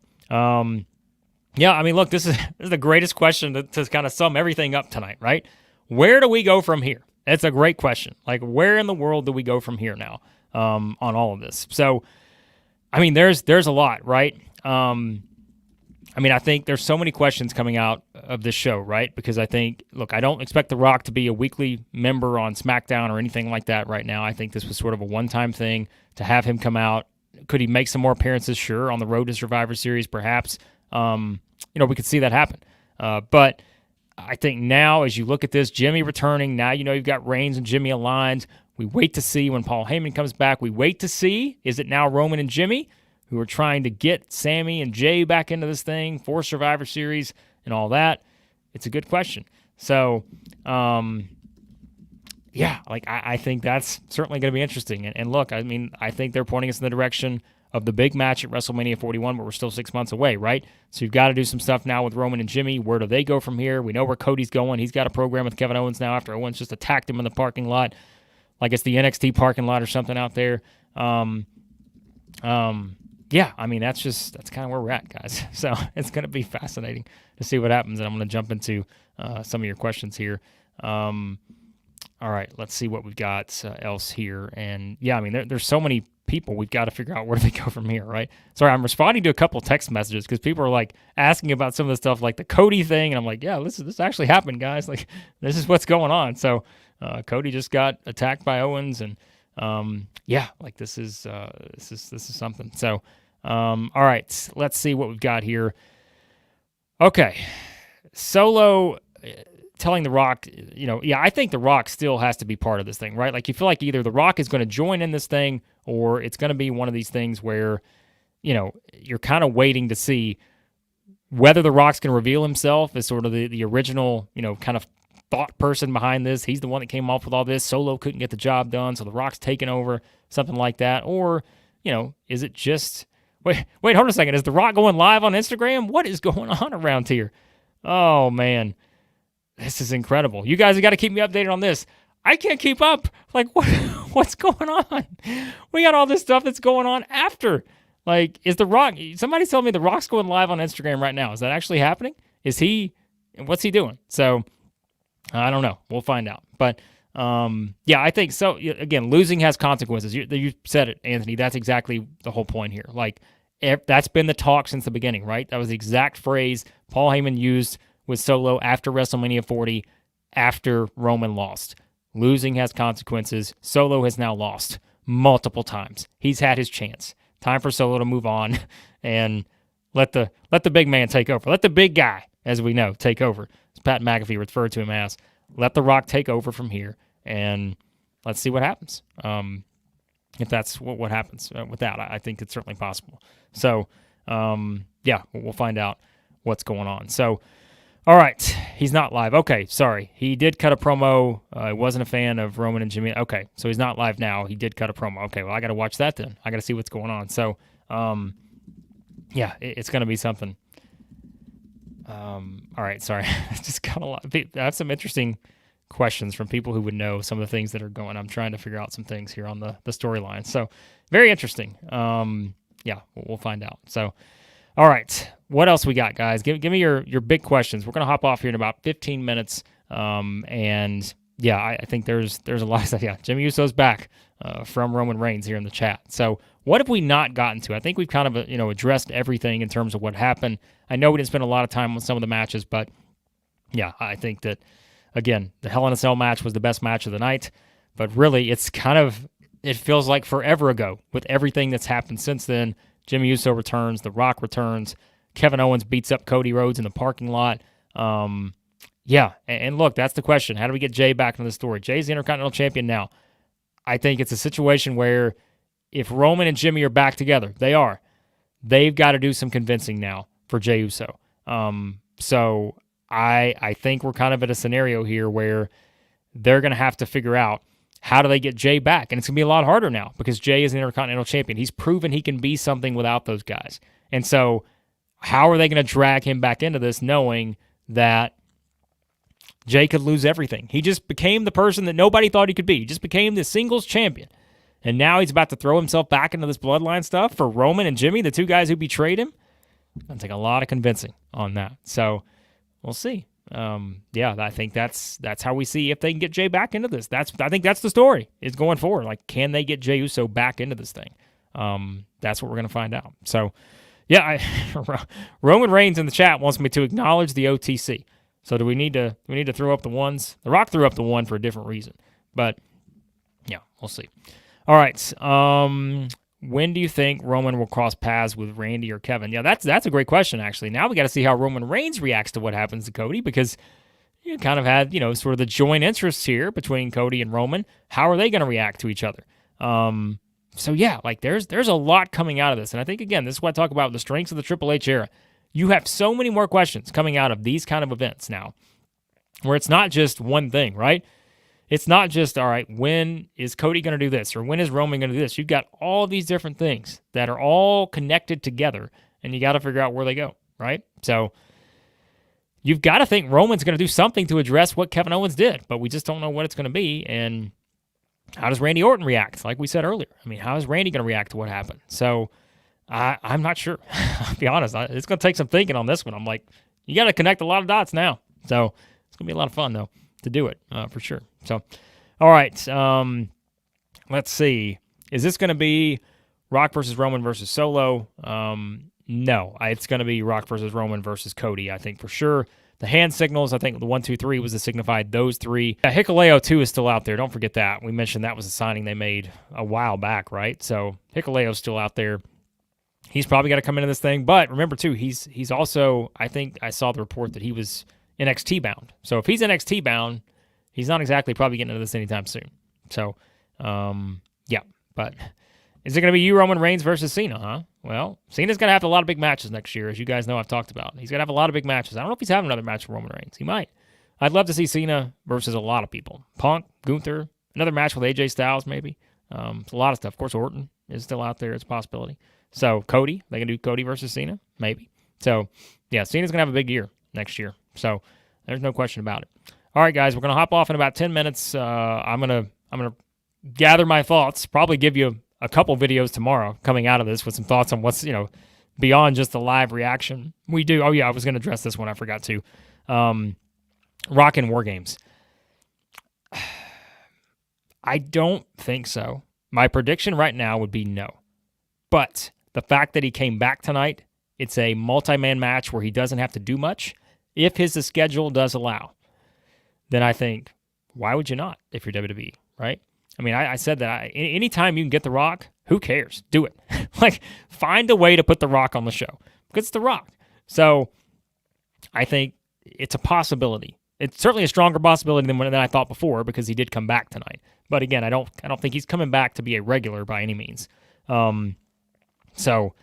Look, this is the greatest question to kind of sum everything up tonight, right? Where do we go from here? It's a great question. Where in the world do we go from here now on all of this? So, there's a lot, right? I think there's so many questions coming out of this show, right? Because I think, look, I don't expect The Rock to be a weekly member on SmackDown or anything like that right now. I think this was sort of a one-time thing to have him come out. Could he make some more appearances? Sure. On the road to Survivor Series, perhaps. We could see that happen. But I think now, as you look at this, Jimmy returning, now you've got Reigns and Jimmy aligned. We wait to see when Paul Heyman comes back. We wait to see, is it now Roman and Jimmy who are trying to get Sammy and Jay back into this thing for Survivor Series and all that? It's a good question. So, I think that's certainly going to be interesting. And look, I think they're pointing us in the direction of the big match at WrestleMania 41, but we're still 6 months away, right? So you've got to do some stuff now with Roman and Jimmy. Where do they go from here? We know where Cody's going. He's got a program with Kevin Owens now after Owens just attacked him in the parking lot, like it's the NXT parking lot or something out there. That's kind of where we're at, guys. So it's going to be fascinating to see what happens, and I'm going to jump into some of your questions here. All right, let's see what we've got else here. And there's so many people. We've got to figure out where do they go from here, right? Sorry, I'm responding to a couple text messages because people are asking about some of the stuff like the Cody thing, and I'm like, yeah, this actually happened, guys. This is what's going on. So Cody just got attacked by Owens, and this is something. So all right, let's see what we've got here. Okay, Solo telling The Rock, I think The Rock still has to be part of this thing, right? You feel like either The Rock is going to join in this thing or it's going to be one of these things where, you're kind of waiting to see whether The Rock's going to reveal himself as sort of the original, kind of thought person behind this. He's the one that came up with all this. Solo couldn't get the job done, so The Rock's taking over, something like that. Or, is it just, wait, hold on a second. Is The Rock going live on Instagram? What is going on around here? Oh, man. This is incredible. You guys have got to keep me updated on this. I can't keep up. What's going on? We got all this stuff that's going on after, Like, is The Rock, somebody's telling me The Rock's going live on Instagram right now. Is that actually happening? What's he doing? So, I don't know. We'll find out. But, yeah, I think so. Again, losing has consequences. You said it, Anthony. That's exactly the whole point here. Like, that's been the talk since the beginning, right? That was the exact phrase Paul Heyman used with Solo after WrestleMania 40, after Roman lost. Losing has consequences. Solo has now lost multiple times. He's had his chance. Time for Solo to move on and let the big man take over. Let the big guy, as we know, take over. As Pat McAfee referred to him as. Let The Rock take over from here, and let's see what happens. If that's what happens with that, I think it's certainly possible. So, yeah, we'll find out what's going on. So, all right, he's not live. Okay, sorry. He did cut a promo. I wasn't a fan of Roman and Jimmy. Okay, so he's not live now. He did cut a promo. Okay, well, I got to watch that then. I got to see what's going on. So, yeah, it's going to be something. All right, sorry. Just got a lot. I have some interesting questions from people who would know some of the things that are going. I'm trying to figure out some things here on the storyline. So, very interesting. Yeah, we'll find out. So, all right, what else we got, guys? Give me your big questions. We're going to hop off here in about 15 minutes. And, yeah, I think there's a lot of stuff. Yeah, Jimmy Uso's back from Roman Reigns here in the chat. So what have we not gotten to? I think we've kind of addressed everything in terms of what happened. I know we didn't spend a lot of time on some of the matches, but, yeah, I think that, again, the Hell in a Cell match was the best match of the night. But really, it feels like forever ago with everything that's happened since then. Jimmy Uso returns. The Rock returns. Kevin Owens beats up Cody Rhodes in the parking lot. Yeah, and look, that's the question. How do we get Jay back into the story? Jay's the Intercontinental Champion now. I think it's a situation where if Roman and Jimmy are back together, they've got to do some convincing now for Jey Uso. So I think we're kind of at a scenario here where they're going to have to figure out how do they get Jay back? And it's going to be a lot harder now because Jay is an Intercontinental Champion. He's proven he can be something without those guys. And so how are they going to drag him back into this knowing that Jay could lose everything? He just became the person that nobody thought he could be. He just became the singles champion. And now he's about to throw himself back into this bloodline stuff for Roman and Jimmy, the two guys who betrayed him. It's going to take a lot of convincing on that. So we'll see. Yeah, I think that's how we see if they can get Jay back into this. I think that's the story is going forward. Like, can they get Jey Uso back into this thing? That's what we're going to find out. So, yeah, Roman Reigns in the chat wants me to acknowledge the OTC. So do we need to throw up the ones? The Rock threw up the one for a different reason. But, yeah, we'll see. All right. When do you think Roman will cross paths with Randy or Kevin? Yeah, that's a great question, actually. Now we got to see how Roman Reigns reacts to what happens to Cody because you kind of had, sort of the joint interests here between Cody and Roman. How are they going to react to each other? So, yeah, like there's a lot coming out of this. And I think, again, this is what I talk about the strengths of the Triple H era. You have so many more questions coming out of these kind of events now where it's not just one thing, right? It's not just, all right, when is Cody going to do this or when is Roman going to do this? You've got all these different things that are all connected together, and you got to figure out where they go, right? So you've got to think Roman's going to do something to address what Kevin Owens did, but we just don't know what it's going to be. And how does Randy Orton react? Like we said earlier, I mean, how is Randy going to react to what happened? So I'm not sure. I'll be honest. It's going to take some thinking on this one. I'm like, you got to connect a lot of dots now. So it's going to be a lot of fun, though, to do it for sure. So, all right. Let's see. Is this going to be Rock versus Roman versus Solo? No. It's going to be Rock versus Roman versus Cody, I think, for sure. The hand signals, I think the 1, 2, 3 was to signify those three. Yeah, Hikuleo, too, is still out there. Don't forget that. We mentioned that was a signing they made a while back, right? So Hikuleo's still out there. He's probably got to come into this thing. But remember, too, he's also, I think I saw the report that he was NXT bound. So if he's NXT bound, he's not exactly probably getting into this anytime soon. So, yeah. But is it going to be you, Roman Reigns versus Cena, huh? Well, Cena's going to have a lot of big matches next year, as you guys know I've talked about. He's going to have a lot of big matches. I don't know if he's having another match with Roman Reigns. He might. I'd love to see Cena versus a lot of people. Punk, Gunther, another match with AJ Styles maybe. It's a lot of stuff. Of course, Orton is still out there. It's a possibility. So, Cody, they can do Cody versus Cena? Maybe. So, yeah, Cena's going to have a big year next year. So, there's no question about it. All right, guys, we're going to hop off in about 10 minutes. I'm going to gather my thoughts, probably give you a couple videos tomorrow coming out of this with some thoughts on what's, beyond just the live reaction. We do. Oh, yeah, I was going to address this one. I forgot to. Rock and War Games. I don't think so. My prediction right now would be no. But the fact that he came back tonight, it's a multi-man match where he doesn't have to do much. If his schedule does allow, then I think, why would you not if you're WWE, right? I mean, I said that anytime you can get The Rock, who cares? Do it. Find a way to put The Rock on the show because it's The Rock. So I think it's a possibility. It's certainly a stronger possibility than I thought before because he did come back tonight. But again, I don't think he's coming back to be a regular by any means. So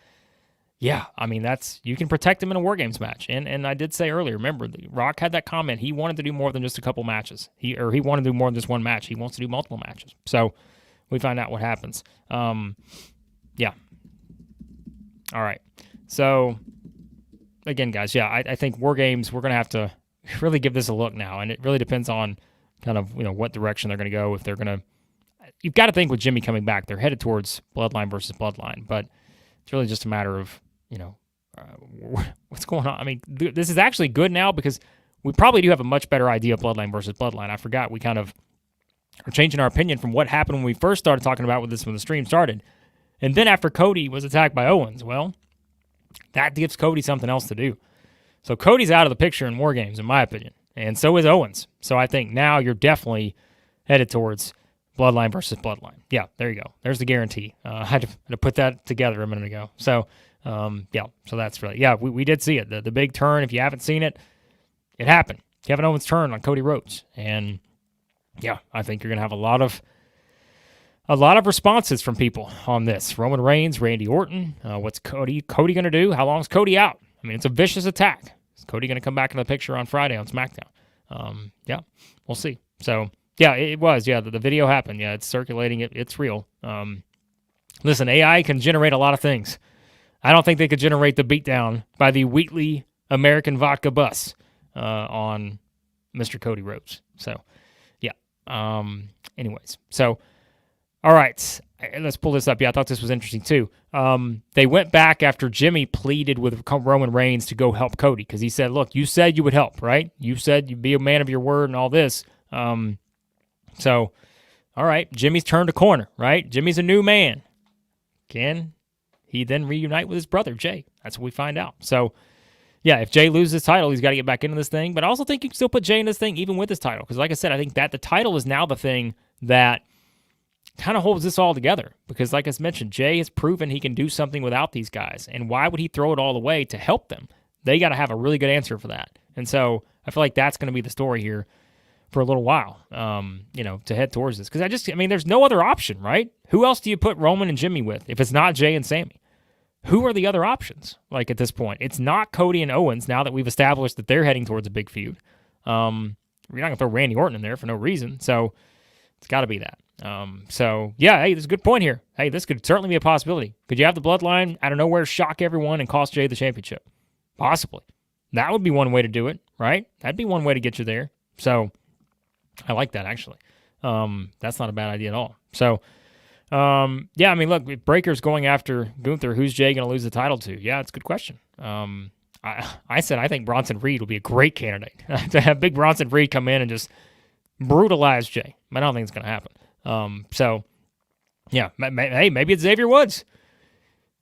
yeah, I mean you can protect him in a War Games match. And I did say earlier, remember, The Rock had that comment. He wanted to do more than just a couple matches. He wanted to do more than just one match. He wants to do multiple matches. So we find out what happens. Yeah. All right. So again, guys, yeah, I think War Games, we're going to have to really give this a look now. And it really depends on kind of, what direction they're going to go. If they're going to, you've got to think with Jimmy coming back, they're headed towards Bloodline versus Bloodline. But it's really just a matter of, what's going on. I mean, this is actually good now because we probably do have a much better idea of Bloodline versus Bloodline. I forgot we kind of are changing our opinion from what happened when we first started talking about with this when the stream started. And then after Cody was attacked by Owens, well, that gives Cody something else to do. So Cody's out of the picture in War Games, in my opinion. And so is Owens. So I think now you're definitely headed towards Bloodline versus Bloodline. Yeah, there you go. There's the guarantee. I had to put that together a minute ago. So, yeah, so that's really, yeah, we did see it. The big turn, if you haven't seen it, it happened. Kevin Owens' turn on Cody Rhodes. And, yeah, I think you're going to have a lot of responses from people on this. Roman Reigns, Randy Orton. What's Cody going to do? How long is Cody out? I mean, it's a vicious attack. Is Cody going to come back into the picture on Friday on SmackDown? Yeah, we'll see. So, yeah, it was. Yeah, the video happened. Yeah, it's circulating. It's real. Listen, AI can generate a lot of things. I don't think they could generate the beatdown by the Wheatley American Vodka bus on Mr. Cody Rhodes. So, yeah. Anyways, so, all right. Let's pull this up. Yeah, I thought this was interesting, too. They went back after Jimmy pleaded with Roman Reigns to go help Cody because he said, look, you said you would help, right? You said you'd be a man of your word and all this. So, all right, Jimmy's turned a corner, right? Jimmy's a new man. Can he then reunite with his brother, Jay? That's what we find out. So, yeah, if Jay loses his title, he's got to get back into this thing. But I also think you can still put Jay in this thing even with his title. Because like I said, I think that the title is now the thing that kind of holds this all together. Because like I mentioned, Jay has proven he can do something without these guys. And why would he throw it all away to help them? They got to have a really good answer for that. And so I feel like that's going to be the story here for a little while, to head towards this. Because there's no other option, right? Who else do you put Roman and Jimmy with if it's not Jay and Sammy? Who are the other options, like, at this point? It's not Cody and Owens now that we've established that they're heading towards a big feud. You're not going to throw Randy Orton in there for no reason, so it's got to be that. So, yeah, hey, there's a good point here. Hey, this could certainly be a possibility. Could you have the Bloodline out of nowhere shock everyone and cost Jay the championship? Possibly. That would be one way to do it, right? That'd be one way to get you there. So, I like that, actually. That's not a bad idea at all. So, yeah, I mean, look, if Breaker's going after Gunther, who's Jay going to lose the title to? Yeah, it's a good question. I said I think Bronson Reed will be a great candidate to have big Bronson Reed come in and just brutalize Jay. But I don't think it's going to happen. So, yeah, hey, maybe it's Xavier Woods.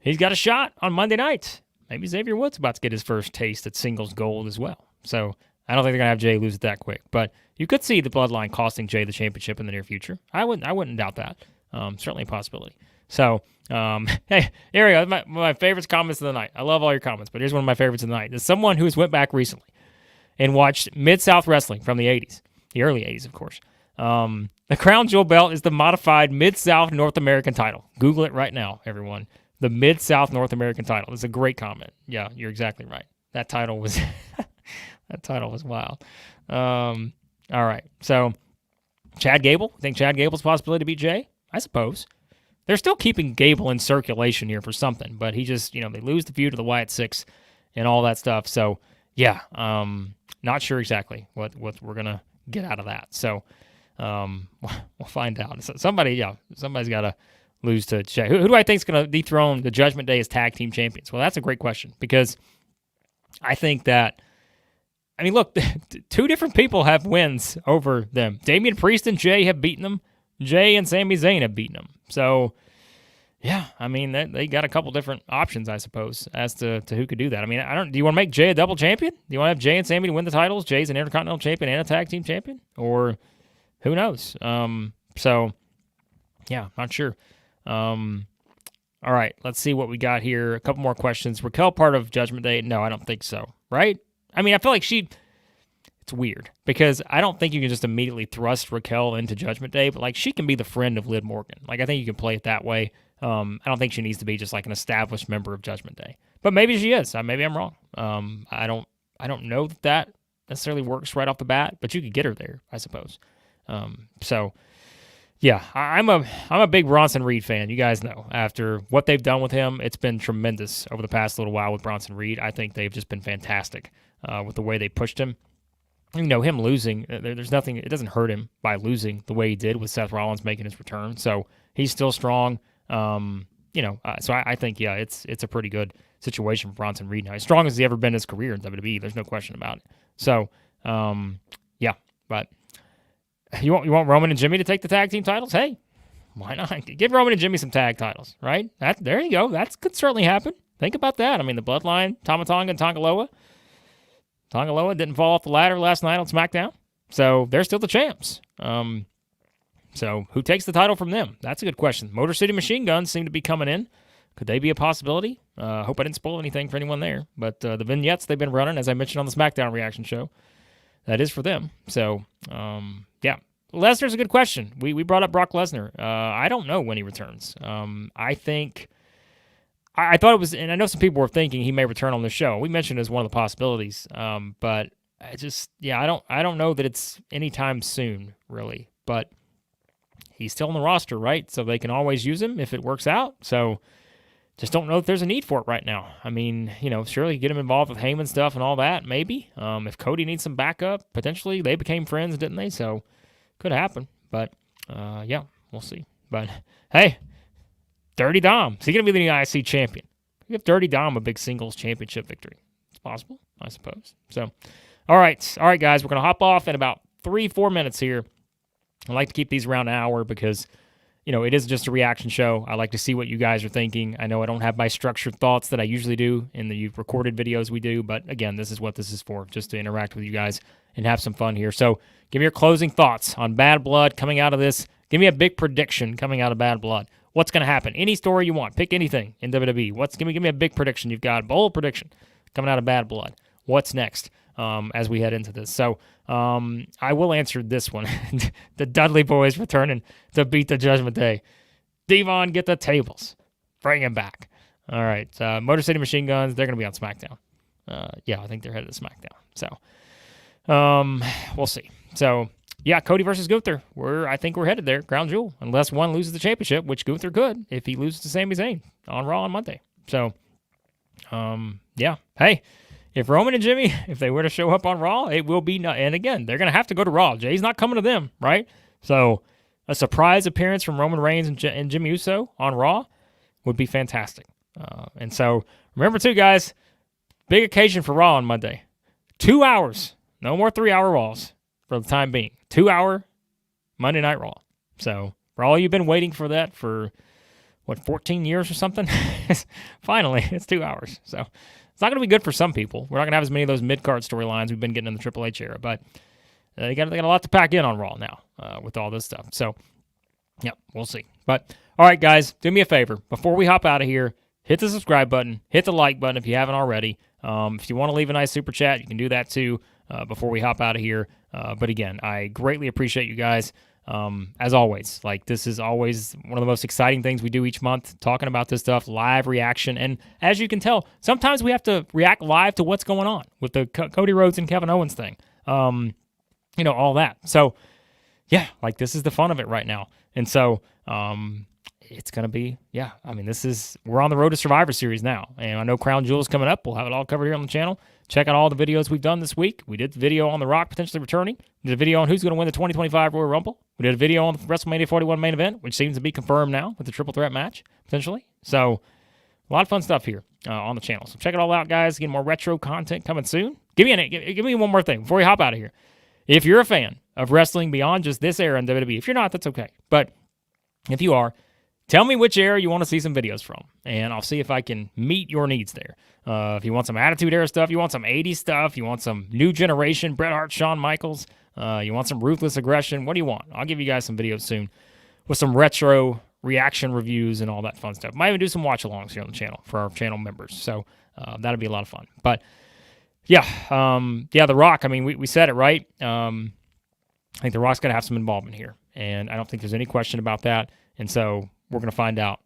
He's got a shot on Monday night. Maybe Xavier Woods about to get his first taste at singles gold as well. So, I don't think they're going to have Jay lose it that quick. But you could see the Bloodline costing Jay the championship in the near future. I wouldn't doubt that. Certainly a possibility. So, hey, here we go. My favorite comments of the night. I love all your comments, but here's one of my favorites of the night. There's someone who's went back recently and watched Mid-South Wrestling from the 80s. The early 80s, of course. The Crown Jewel belt is the modified Mid-South North American title. Google it right now, everyone. The Mid-South North American title. It's a great comment. Yeah, you're exactly right. That title was that title was wild. All right. So, Chad Gable. Think Chad Gable's possibility to beat Jay? I suppose. They're still keeping Gable in circulation here for something, but he just, they lose the feud to the Wyatt Six and all that stuff. So, yeah, not sure exactly what we're going to get out of that. So, we'll find out. Somebody's got to lose to Jay. Who do I think is going to dethrone the Judgment Day as tag team champions? Well, that's a great question because I think that, I mean, look, two different people have wins over them. Damian Priest and Jay have beaten them. Jay and Sami Zayn have beaten them. So, yeah, I mean, they got a couple different options, I suppose, as to who could do that. I mean, do you want to make Jay a double champion? Do you want to have Jay and Sami to win the titles? Jay's an Intercontinental champion and a tag team champion? Or who knows? So, yeah, not sure. All right, let's see what we got here. A couple more questions. Raquel part of Judgment Day? No, I don't think so, right? I mean, I feel like it's weird because I don't think you can just immediately thrust Raquel into Judgment Day, but like she can be the friend of Liv Morgan. Like I think you can play it that way. I don't think she needs to be just like an established member of Judgment Day, but maybe she is. Maybe I'm wrong. I don't know that necessarily works right off the bat, but you could get her there, I suppose. So yeah, I'm a big Bronson Reed fan. You guys know after what they've done with him, it's been tremendous over the past little while with Bronson Reed. I think they've just been fantastic with the way they pushed him. You know, him losing, there's nothing, it doesn't hurt him by losing the way he did with Seth Rollins making his return. So he's still strong. So I think, yeah, it's a pretty good situation for Bronson Reed now. As strong as he's ever been in his career in WWE, there's no question about it. So, yeah, but you want Roman and Jimmy to take the tag team titles? Hey, why not? Give Roman and Jimmy some tag titles, right? There you go. That could certainly happen. Think about that. I mean, the Bloodline, Tama Tonga and Tonga Loa. Tonga Loa didn't fall off the ladder last night on SmackDown, so they're still the champs. So who takes the title from them? That's a good question. Motor City Machine Guns seem to be coming in. Could they be a possibility? Hope I didn't spoil anything for anyone there. But the vignettes they've been running, as I mentioned on the SmackDown reaction show, that is for them. So, yeah. Lesnar's a good question. We brought up Brock Lesnar. I don't know when he returns. I think... I thought it was, and I know some people were thinking he may return on the show. We mentioned it as one of the possibilities, but I don't know that it's anytime soon, really. But he's still on the roster, right? So they can always use him if it works out. So just don't know if there's a need for it right now. I mean, surely get him involved with Heyman stuff and all that, maybe. If Cody needs some backup, potentially. They became friends, didn't they? So could happen. But yeah, we'll see. But hey. Dirty Dom. Is he going to be the IC champion? Give Dirty Dom a big singles championship victory. It's possible, I suppose. So, all right, guys. We're going to hop off in about 3-4 minutes here. I like to keep these around an hour because, it is just a reaction show. I like to see what you guys are thinking. I know I don't have my structured thoughts that I usually do in the recorded videos we do, but again, this is what this is for, just to interact with you guys and have some fun here. So, give me your closing thoughts on Bad Blood coming out of this. Give me a big prediction coming out of Bad Blood. What's going to happen? Any story you want. Pick anything in WWE. Give me a big prediction. You've got a bold prediction coming out of Bad Blood. What's next as we head into this? So I will answer this one. The Dudley Boys returning to beat the Judgment Day. Devon, get the tables. Bring him back. All right. Motor City Machine Guns, they're going to be on SmackDown. Yeah, I think they're headed to SmackDown. So we'll see. So... yeah, Cody versus Gunther. I think we're headed there. Crown Jewel. Unless one loses the championship, which Gunther could if he loses to Sami Zayn on Raw on Monday. So, yeah. Hey, if Roman and Jimmy, if they were to show up on Raw, it will be... and again, they're going to have to go to Raw. Jay's not coming to them, right? So, a surprise appearance from Roman Reigns and Jimmy Uso on Raw would be fantastic. And so, remember too, guys, big occasion for Raw on Monday. 2 hours. No more 3-hour Raws for the time being. 2-hour Monday Night Raw. So, for all you've been waiting for that for, 14 years or something? Finally, it's 2 hours. So, it's not going to be good for some people. We're not going to have as many of those mid-card storylines we've been getting in the Triple H era, but they got a lot to pack in on Raw now with all this stuff. So, yeah, we'll see. But, all right, guys, do me a favor. Before we hop out of here, hit the subscribe button, hit the like button if you haven't already. If you want to leave a nice super chat, you can do that too before we hop out of here. But again, I greatly appreciate you guys. As always, this is always one of the most exciting things we do each month, talking about this stuff, live reaction. And as you can tell, sometimes we have to react live to what's going on with the Cody Rhodes and Kevin Owens thing. All that. So, yeah, this is the fun of it right now. And so, it's going to be, we're on the road to Survivor Series now. And I know Crown Jewel's coming up. We'll have it all covered here on the channel. Check out all the videos we've done this week. We did the video on The Rock potentially returning. We did a video on who's going to win the 2025 Royal Rumble. We did a video on the WrestleMania 41 main event, which seems to be confirmed now with the triple threat match, potentially. So, a lot of fun stuff here on the channel. So, check it all out, guys. Again, more retro content coming soon. Give me one more thing before we hop out of here. If you're a fan of wrestling beyond just this era in WWE, if you're not, that's okay. But if you are, tell me which era you want to see some videos from, and I'll see if I can meet your needs there. If you want some Attitude Era stuff, you want some 80s stuff, you want some new generation, Bret Hart, Shawn Michaels, you want some Ruthless Aggression, what do you want? I'll give you guys some videos soon with some retro reaction reviews and all that fun stuff. Might even do some watch-alongs here on the channel for our channel members, so that'll be a lot of fun. But, yeah, The Rock, I mean, we said it, right? I think The Rock's going to have some involvement here, and I don't think there's any question about that, and so we're going to find out.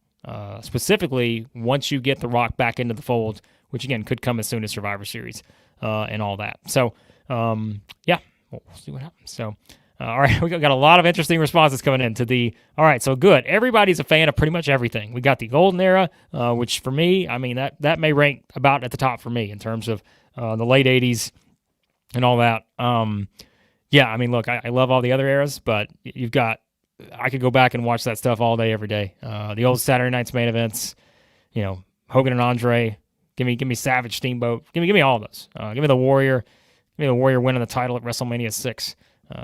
Specifically, once you get The Rock back into the fold, which again could come as soon as Survivor Series and all that. So, we'll see what happens. So, all right, we got a lot of interesting responses coming in to the. All right, so good. Everybody's a fan of pretty much everything. We got the Golden Era, which for me, I mean that may rank about at the top for me in terms of the late '80s and all that. I mean, look, I love all the other eras, but you've got. I could go back and watch that stuff all day, every day. The old Saturday night's main events, Hogan and Andre. Give me Savage Steamboat. Give me all of those. Give me the Warrior. Give me the Warrior winning the title at WrestleMania 6. You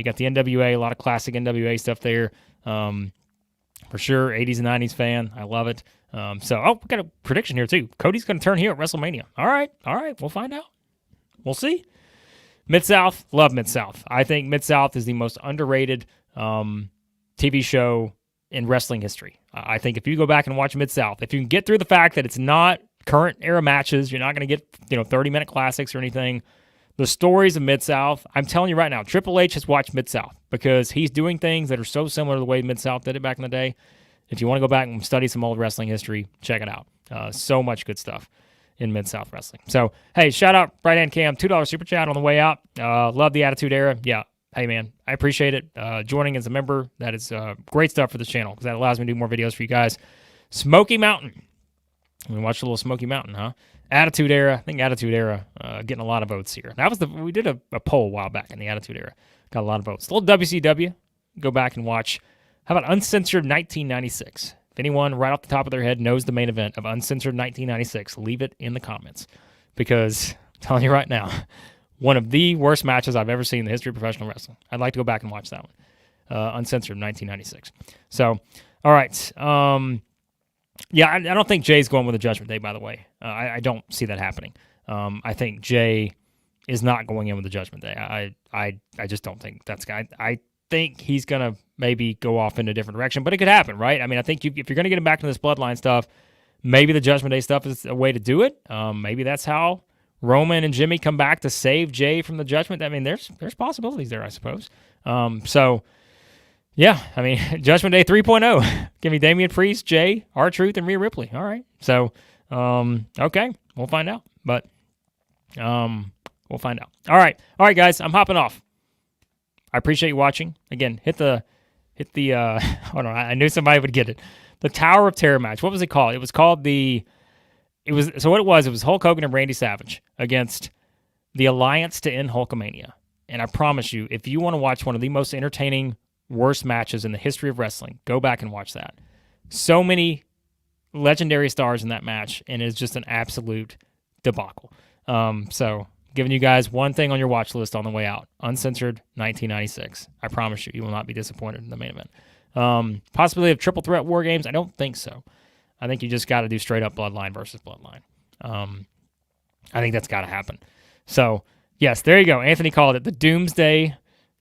got the NWA, a lot of classic NWA stuff there. For sure, 80s and 90s fan. I love it. We got a prediction here too. Cody's going to turn heel at WrestleMania. All right. We'll find out. We'll see. Mid-South, love Mid-South. I think Mid-South is the most underrated TV show in wrestling history. I think if you go back and watch Mid-South, if you can get through the fact that it's not current era matches, you're not going to get 30-minute classics or anything. The stories of Mid-South, I'm telling you right now, Triple H has watched Mid-South because he's doing things that are so similar to the way Mid-South did it back in the day. If you want to go back and study some old wrestling history, check it out. So much good stuff in Mid-South wrestling. So, hey, shout out Right Hand Cam, $2 super chat on the way out. Love the Attitude Era. Yeah. Hey, man, I appreciate it. Joining as a member, that is great stuff for this channel because that allows me to do more videos for you guys. Smoky Mountain. We watched a little Smoky Mountain, huh? Attitude Era. I think Attitude Era getting a lot of votes here. That was we did a poll a while back in the Attitude Era. Got a lot of votes. A little WCW. Go back and watch. How about Uncensored 1996? If anyone right off the top of their head knows the main event of Uncensored 1996, leave it in the comments because I'm telling you right now, one of the worst matches I've ever seen in the history of professional wrestling. I'd like to go back and watch that one. Uncensored 1996. So, all right. I don't think Jay's going with a Judgment Day, by the way. I don't see that happening. I think Jay is not going in with the Judgment Day. I just don't think that's guy. I think he's going to maybe go off in a different direction, but it could happen, right? I mean, I think if you're going to get him back into this Bloodline stuff, maybe the Judgment Day stuff is a way to do it. Maybe that's how Roman and Jimmy come back to save Jay from the Judgment. I mean, there's possibilities there, I suppose. Judgment Day 3.0. Give me Damian Priest, Jay, R-Truth, and Rhea Ripley. All right. So, okay, we'll find out. But we'll find out. All right, guys, I'm hopping off. I appreciate you watching. Again, hit the. Hold on, I knew somebody would get it. The Tower of Terror match. What was it called? It was called It was Hulk Hogan and Randy Savage against the Alliance to End Hulkamania. And I promise you, if you want to watch one of the most entertaining, worst matches in the history of wrestling, go back and watch that. So many legendary stars in that match, and it's just an absolute debacle. So, giving you guys one thing on your watch list on the way out. Uncensored 1996. I promise you will not be disappointed in the main event. Possibility of triple threat war games? I don't think so. I think you just got to do straight up Bloodline versus Bloodline. I think that's got to happen. So, yes, there you go. Anthony called it the Doomsday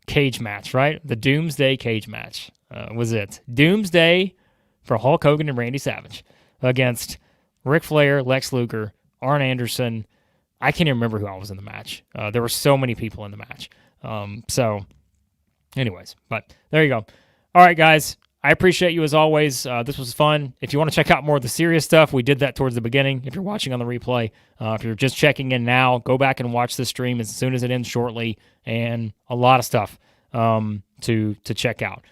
Cage match, right? The Doomsday Cage match was it. Doomsday for Hulk Hogan and Randy Savage against Ric Flair, Lex Luger, Arn Anderson. I can't even remember who all was in the match. There were so many people in the match. Anyways, but there you go. All right, guys. I appreciate you as always. This was fun. If you want to check out more of the serious stuff, we did that towards the beginning. If you're watching on the replay, if you're just checking in now, go back and watch the stream as soon as it ends shortly, and a lot of stuff to check out.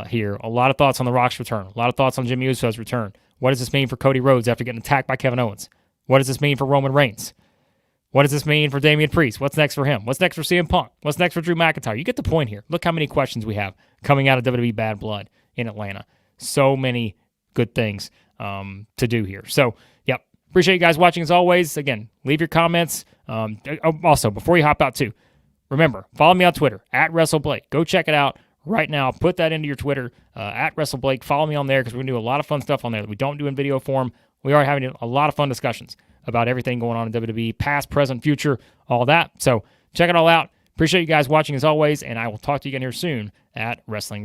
here. A lot of thoughts on The Rock's return. A lot of thoughts on Jimmy Uso's return. What does this mean for Cody Rhodes after getting attacked by Kevin Owens? What does this mean for Roman Reigns? What does this mean for Damian Priest? What's next for him? What's next for CM Punk? What's next for Drew McIntyre? You get the point here. Look how many questions we have coming out of WWE Bad Blood in Atlanta. So many good things to do here. So, yep. Appreciate you guys watching as always. Again, leave your comments. Also, before you hop out too, remember, follow me on Twitter, @WrestleBlake. Go check it out right now. Put that into your Twitter, @WrestleBlake. Follow me on there because we're going to do a lot of fun stuff on there that we don't do in video form. We are having a lot of fun discussions about everything going on in WWE, past, present, future, all that. So check it all out. Appreciate you guys watching as always, and I will talk to you again here soon at Wrestling